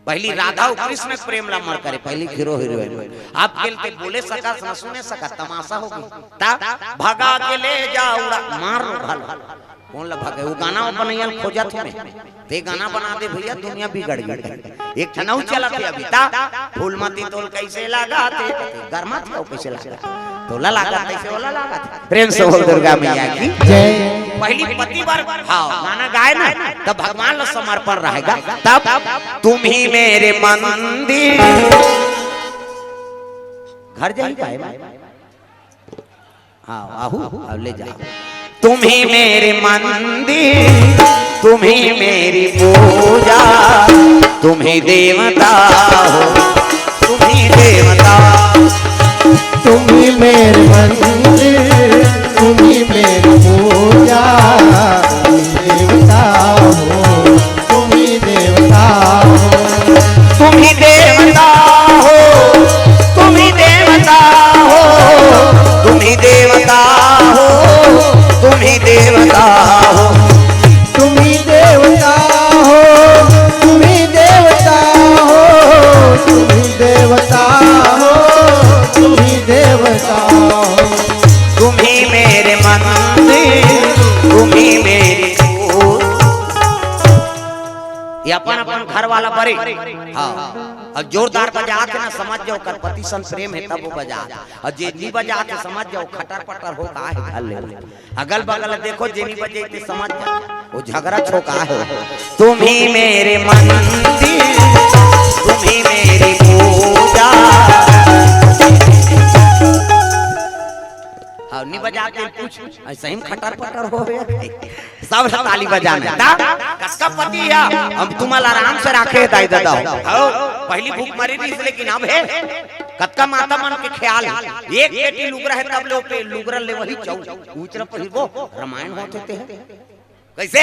पहली राधा और कृष्ण प्रेम लामर करे पहली हीरो हीरोइन आप खेलते बोले सका न सुने सका तमाशा होगी ता भगा के ले जाओ मार भल कौन ला भागे वो गाना बनैयल खोजत में ते गाना बना दे भैया दुनिया बिगड़ गई एक ठनऊ चला थे अभी ता फूलमती तोल कैसे लगाते गरमा थे कैसे लगा तोला लगा कैसे वाला लगा प्रेम से बोल दुर्गा मैया की जय पहली पति बार हां गाना गाए ना तब भगवान ला समर्पण रहेगा तब तुम ही मेरे मंदिर घर जाई पाए हां आहू अब ले जा तुम ही मेरे मंदिर तुम ही मेरी पूजा तुम ही देवता हो तुम ही देवता तुम ही मेरे मंदिर तुम ही मेरी पूजा देवता हो तुम ही देवता हो तुम ही देवता देवता हो, तुम ही देवता हो, तुम ही देवता हो, तुम ही देवता हो, तुम ही देवता हो। तुम ही मेरे मंदिर, तुम ही मेरी पूज। ये अपन अपन घर वाला बड़े हाँ और जोरदार बजा के ना समझ जाओ कर पति सन प्रेम है तब वो बजा, और जे नी बजा के समझ जाओ खटर पटर हो का है घर ले। अगल बगल देखो जे नी बजे के समझ जाओ वो झगड़ा छोका है। तुम ही मेरे मंदिर, तुम ही मेरी पूजा। हाँ नी बजा के कुछ ऐसे ही खटर पटर हो सब ताली बजाना कसका पति है। हम तुम्हारा आराम से रखे दाई दादा हो पहली भूख मरी थी लेकिन अब है कतका माता मन के ख्याल एक बेटी लुगरा है तब लोग पे लुगरा ले वही चौ उचरा पहिरबो रामायण होते थे कैसे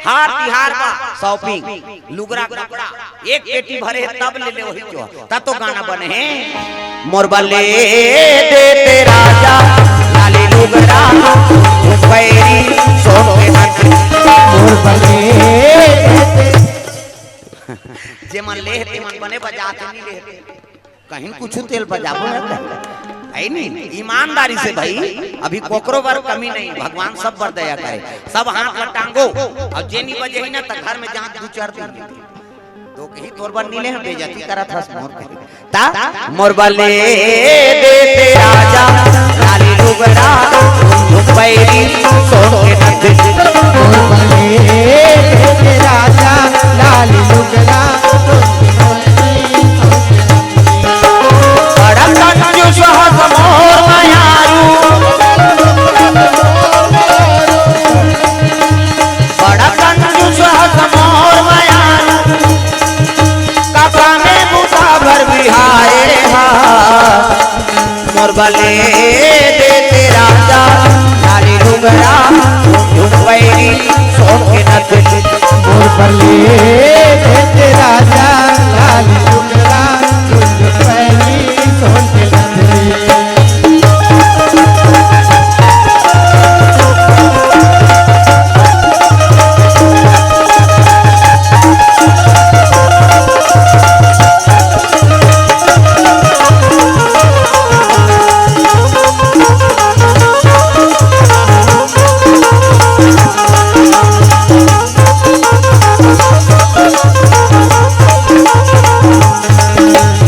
हार तिहार का शॉपिंग लुगरा कपड़ा एक बेटी भरे तब ले वही चौ तब तो गाना बने हैं मोरबले देते राजा लाली लुगरा पैरी सोने मोरबले जे मन ले ते मन बने बजाते नहीं ले कहीं कुछ तेल बजाबो है नहीं ईमानदारी से भाई अभी कोकरो बार कमी नहीं भगवान सब बर दया करे सब हाथ में टांगो और जे नहीं बजे ही ना तो घर में जांच दो चार दिन तो कहीं तोर बन नीले हम बेइज्जती करत हस मोर ता मोरबले देते राजा लाली लुगड़ा पैरी सोने नद मोरबले देते राजा लाली लुगड़ा मोरबले देते राजा लाली लुगड़ा पैरी सोने नद मोरबले देते राजा लाली लुगड़ा पैरी सोने नद।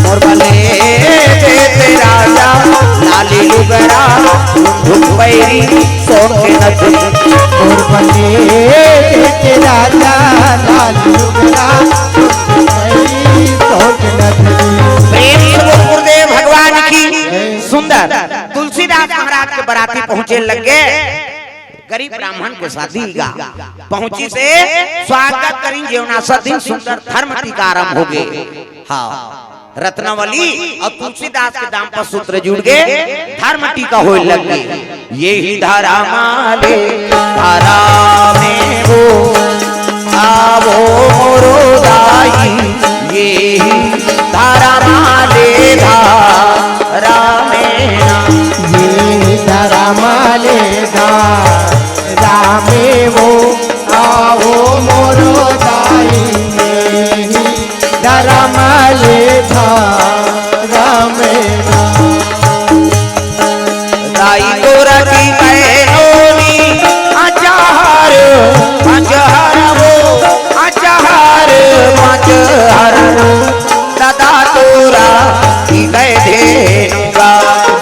मोरबले देते राजा लाली लुगड़ा पैरी सोने नद। प्रेम से बोल गुरुदेव भगवान की। सुंदर तुलसीदास महाराज के बराती पहुंचे लगे गरीब ब्राह्मण के शादी का पहुंची से स्वागत करी जेवना सदी सुंदर धर्म टीका आरंभ हो गए। हाँ रत्नावली और तुलसीदास के दाम पर सूत्र जुड़ गए धर्म टीका हो लगे। यही धारा माले धारा में वो आवो मोरो दाई यही धारा माले धारा में ये धारा माले धारा में वो आवो मोरो दाई धारा माले धारा में दाई को रखी कैनोनी अचार अचार वो अचार अचार दादा तोरा की गए धेनुगा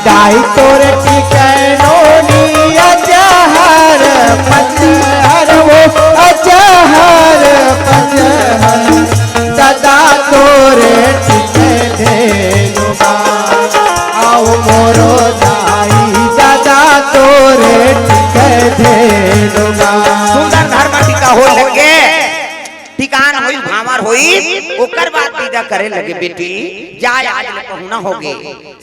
दाई को रखी कैनोनी अचार पचहर वो अचार पचहर दादा तोरे टिके धेनुगा आओ मोरो दाई दादा तोरे टिके धेनुगा। सुंदर धर्म टीका हो लगे टिकान होई भावर होई ओकर बाद विदा करे लगे बेटी जाय आज ले पहुना होगे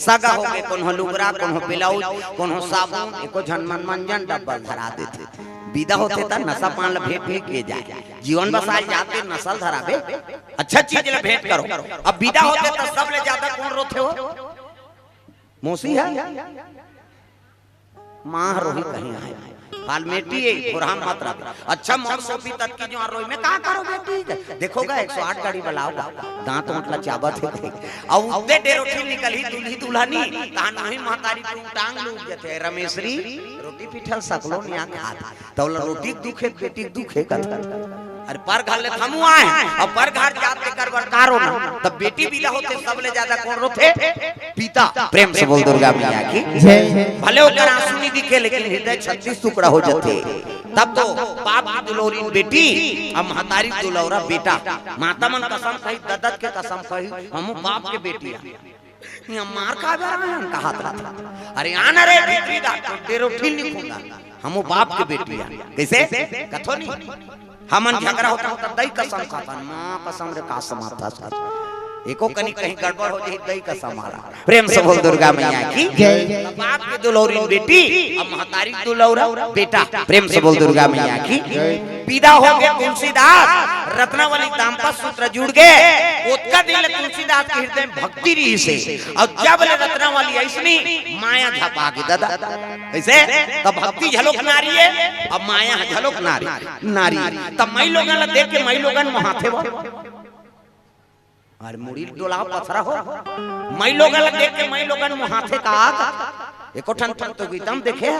सगा होगे कोनो लुगरा कोनो ब्लाउज कोनो साबुन एको झनमन मंजन डब्बल धरा देते विदा होते त नशा पान ल भेंट भेंट के जाए जीवन बसाल जाते नसल धराबे अच्छा चीज ले भेंट करो। अब विदा होते त सब ले ज्यादा कौन रोते हो मौसी है मां रोही कहीं आए फालमेटी है खुराम मत रख। अच्छा मोर सोपी तक की जो रोई में का करो बेटी देखोगा 108 गाड़ी बुलाओगा दांत ओटला चाबत है और उदे डेर उठी निकली दूल्ही दुल्हनी ता नहीं महतारी तू टांग लूट जते रमेशरी रोटी पिठल सकलो निया खा तौला रोटी दुखे बेटी दुखे का अरे पर घर ले हमू आए और पर घर जाते कर बरकारो ना तब बेटी विदा होते सबले ज्यादा कौन रोते पिता। प्रेम से बोल दुर्गा मैया की भले ओकर आंसू नहीं दिखे लेकिन हृदय 36 टुकड़ा हो जाते तब तो बाप की दुलौरी बेटी और महतारी दुलौरा बेटा। माता मन कसम कही ददत के कसम कही हम बाप के बेटी ये मार का बरा कहा था अरे आना रे भीतरी दा तेरो ठीक नहीं खूंगा हम बाप के बेटी कैसे कथो नहीं हमन झगड़ा होता होता दई कसम खाता मां कसम रे का समाता साथ एको कनी कहीं गड़बड़ हो जाई दई कसम मारा। प्रेम से बोल दुर्गा मैया की जय। बाप की दुलौरी बेटी और महतारी दुलौरा बेटा। प्रेम से बोल दुर्गा मैया की विदा हो गए तुलसीदास रत्नावली दाम्पत्य सूत्र जुड़ गए उत्का दिल तुलसीदास के हृदय में भक्ति रही से और जब रत्नावली ऐसनी माया झपा के दादा ऐसे तब भक्ति झलक नारी है अब माया झलक नारी तब मई लोगन देख के मई लोगन महाथे वो अरे मुड़ी डोला पथरा हो मई लोगन देख के मई लोगन महाथे का एको ठन तो गीतम देखे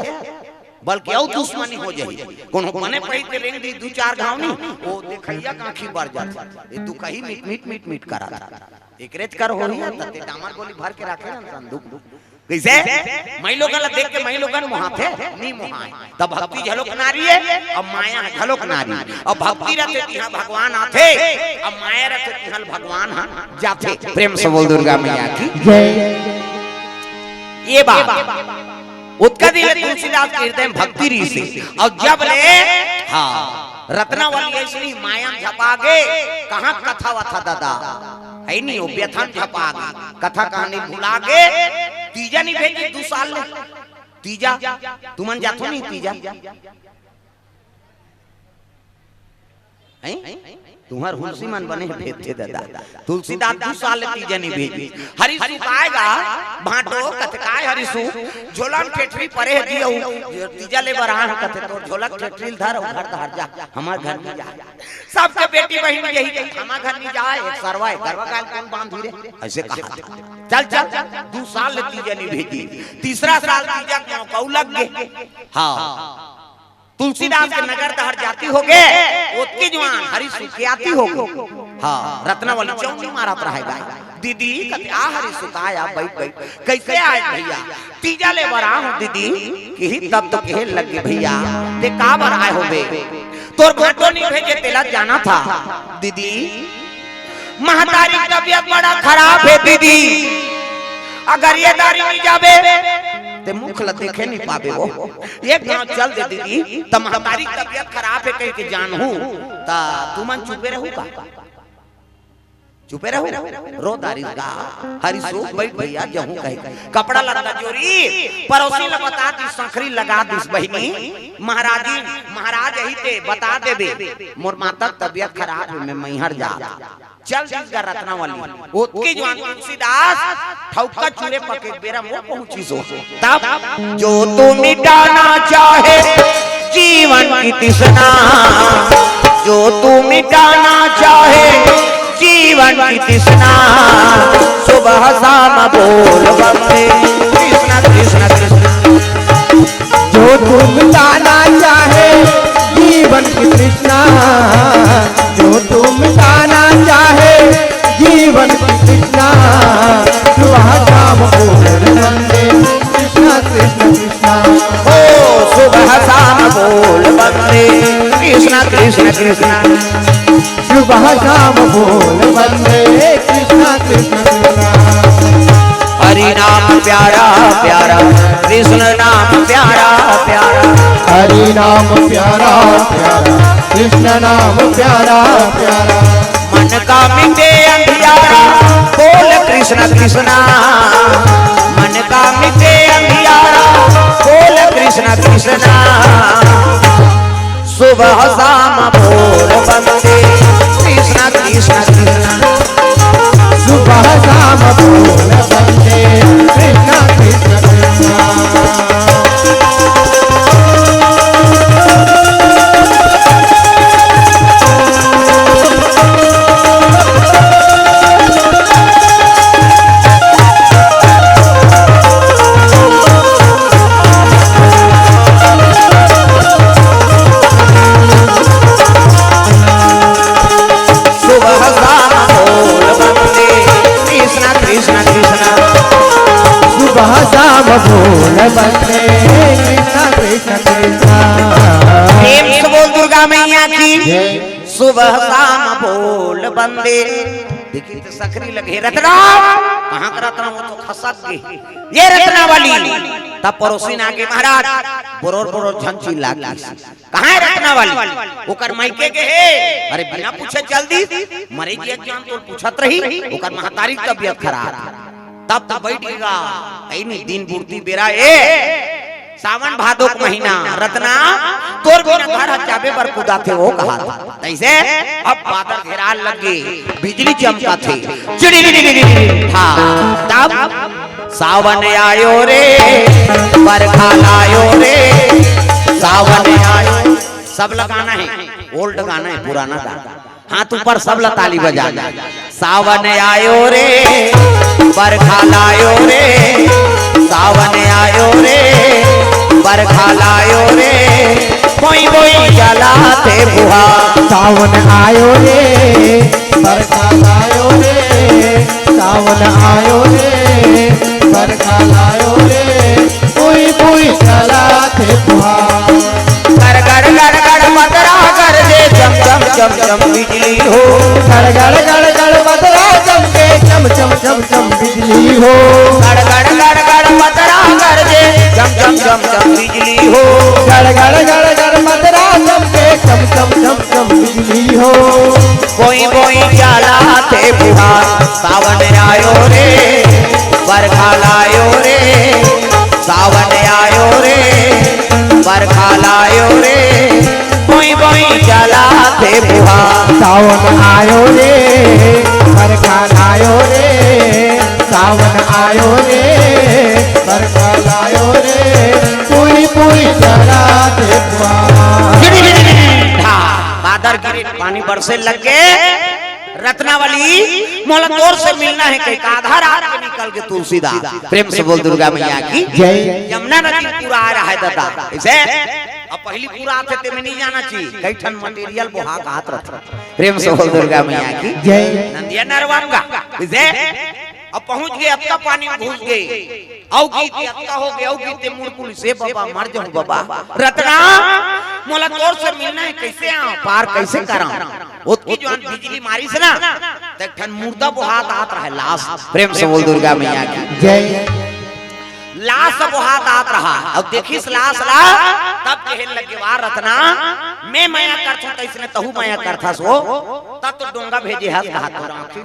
बल्कि औ दुश्मनी हो जाई कोनो मने पई के रेंग दी दू चार घाव नहीं ओ देखैया काखी बढ़ जात ए दुखही मीट करा एकरेज कर हो रही तते डामर गोली भर के रखे ना संदूक कैसे मई लोगन देख के मई लोगन मुहाथे नी मुहाए तब भक्ति झलक नारी है और माया झलक नारी और भक्ति रहते तिहा भगवान आथे और माया रहते तिहा भगवान जाते। प्रेम से बोल दुर्गा मैया की जय। ये बात उत्का दिल तुलसीदास के हृदय में भक्ति री से और जब ले हाँ रत्नावली ऐसी माया झपा गे कहाँ कथा वथा दादा है नहीं व्यथन झपा गे कथा कहानी भुला गे तीजा नहीं भेजी 2 साल ले तीजा तुमन जातो नहीं तीजा तुम्हार हुलसी मन बने भेजते दादा तुलसीदास 2 साल तीजा नहीं भेजी हरिसु आएगा भाटो कथकाय हरिसु झोलन ठेठरी परे दियो तीजा ले बरान कथे तो झोलक ठेठरी धर घर धर जा हमार घर में जा सबके बेटी बहन यही हमार घर में जाए एक सरवाए गरवा गाल कौन बांधी रे ऐसे कहा चल 2 साल तीजा नहीं भेजी तीसरा साल तीजा क्यों कऊ लग गए हाँ तुलसीदास के नगर दहर जाती हो गए ओतकी जवान हरी सुखियाती हो हाँ रत्नावली चौंकी मारत रहेगा दीदी कत्या हरी सुखाया बैठ कैसे आए भैया तीजा ले बरा हूं दीदी कि तब तो कहे लगे भैया ते का बर आए होबे तोर घाटो नहीं भेजे तेला जाना था दीदी महतारी की तबीयत बड़ा खराब है दीदी अगर ये दारी नहीं जाबे ते मुख ल देखे नहीं पाबे वो एक गांव चल दे दीदी त महतारी तबीयत खराब है कह के जान हूं ता तुमन चुपे रहू का चुपे रहू रो दारी का हरिसु बैठ भैया जहू कहे कपड़ा लड़का जोरी पड़ोसी ल बता दी संखरी लगा दिस बहिनी महाराज यही ते बता देबे मोर माता तबीयत खराब है मैं मैहर जा चल जिसका रत्नावली ओतकी जवान तुलसीदास ठौका चूरे पके बेरा मो पहुंची सो तब जो तू मिटाना चाहे जीवन की तृष्णा जो तू मिटाना चाहे जीवन की तृष्णा सुबह शाम बोल बंदे कृष्ण कृष्ण कृष्ण जो तू मिटाना चाहे जीवन की तृष्णा जो तू मिटाना चाहे जीवन की तृष्णा सुबह शाम बोल बंदे कृष्ण कृष्ण कृष्ण ओ सुबह शाम बोल बंदे कृष्ण कृष्ण कृष्ण सुबह शाम बोल बंदे कृष्ण कृष्ण कृष्ण हरि नाम प्यारा प्यारा कृष्ण नाम प्यारा प्यारा हरि नाम प्यारा प्यारा कृष्ण नाम प्यारा प्यारा मन का मिटे अंधियारा बोल कृष्ण कृष्णा मन का मिटे अंधियारा बोल कृष्ण कृष्णा सुबह शाम बोल बंदे कृष्ण कृष्ण कृष्ण सुबह शाम बोल बंदे कृष्ण कृष्ण कृष्ण बोल बंदे कृष्ण कृष्ण कृष्ण। प्रेम से बोल दुर्गा मैया की सुबह शाम बोल बंदे। देखिए तो सकरी लगे रत्ना कहाँ का रत्ना वो तो खसक के ये रत्ना वाली तब पड़ोसी ना के महाराज बोरोर बोरोर झंची लागी कहाँ है रत्ना वाली ओकर मायके के है। अरे बिना पूछे जल्दी मरे की अज्ञान तो पूछत रही ओकर महतारी तबियत खराब तब तो बैठेगा ऐनी दिन बुढ़ती बेरा ए सावन भादो का महीना रत्ना तोर बिना घर हचाबे पर कुदा थे वो कहा था ऐसे अब बादल घेरा लगे बिजली चमका थे हाँ तब सावन आयो रे बरखा लायो रे सावन आयो। सब लगाना है ओल्ड गाना है पुराना गाना हाथ ऊपर सब ताली बजाना। सावन आयो रे बरखा लायो रे सावन आयो रे बरखा लायो रे कोई कोई जलाते बुहा। सावन आयो रे बरखा लायो रे सावन आयो रे बरखा लायो रे कोई कोई जलाते बुहा। गड़ गड़ गड़ गड़ मदरा कर दे चम चम चम चम बिजली हो गड़ गड़ गड़ गड़ मदरा चमके चम चम चम चम बिजली हो गड़ गड़ गड़ गड़ मदरा कर दे चम चम चम चम बिजली हो गड़ गड़ गड़ गड़ मदरा चमके चम चम चम चम बिजली हो कोई कोई जलाते बुहा। सावन आयो रे बरखा लायो रे सावन आयो रे बरखा लायो रे कोई कोई जलाते बुहा। सावन आयो रे बरखा लायो रे सावन आयो रे बरखा लायो रे कोई कोई जलाते बुहा। बादल गिरे पानी बरसे लग के रत्नावली मोला तोर से मिलना है कहीं का आधा रात के निकल के तुलसीदास। प्रेम से बोल दुर्गा मैया की जय। यमुना नदी पूरा आ रहा है दादा इसे अब पहली पूरा आते ते में नहीं जाना चाहिए कई ठन मटेरियल बुहा का हाथ रख। प्रेम से बोल दुर्गा मैया की जय। नंदिया नरवांगा इसे अब पहुंच गए अब का पानी घुस गए औ गीते अक्का हो गए औ गीते मुड़कुल से बाबा मर जाऊं बाबा रत्ना मोला तोर से मिलना है कैसे आ पार कैसे करा उसकी जो बिजली मारी से ना तक ठन मुर्दा बुहात आत रहा लाश। प्रेम से बोल दुर्गा मैया की जय। लाश बुहात आत रहा अब देखिस लाश ला तब कहन लगे वाह रत्ना मैं माया करथा तैसने तहु माया करथा सो तब तो डोंगा भेजे हाथ हाथ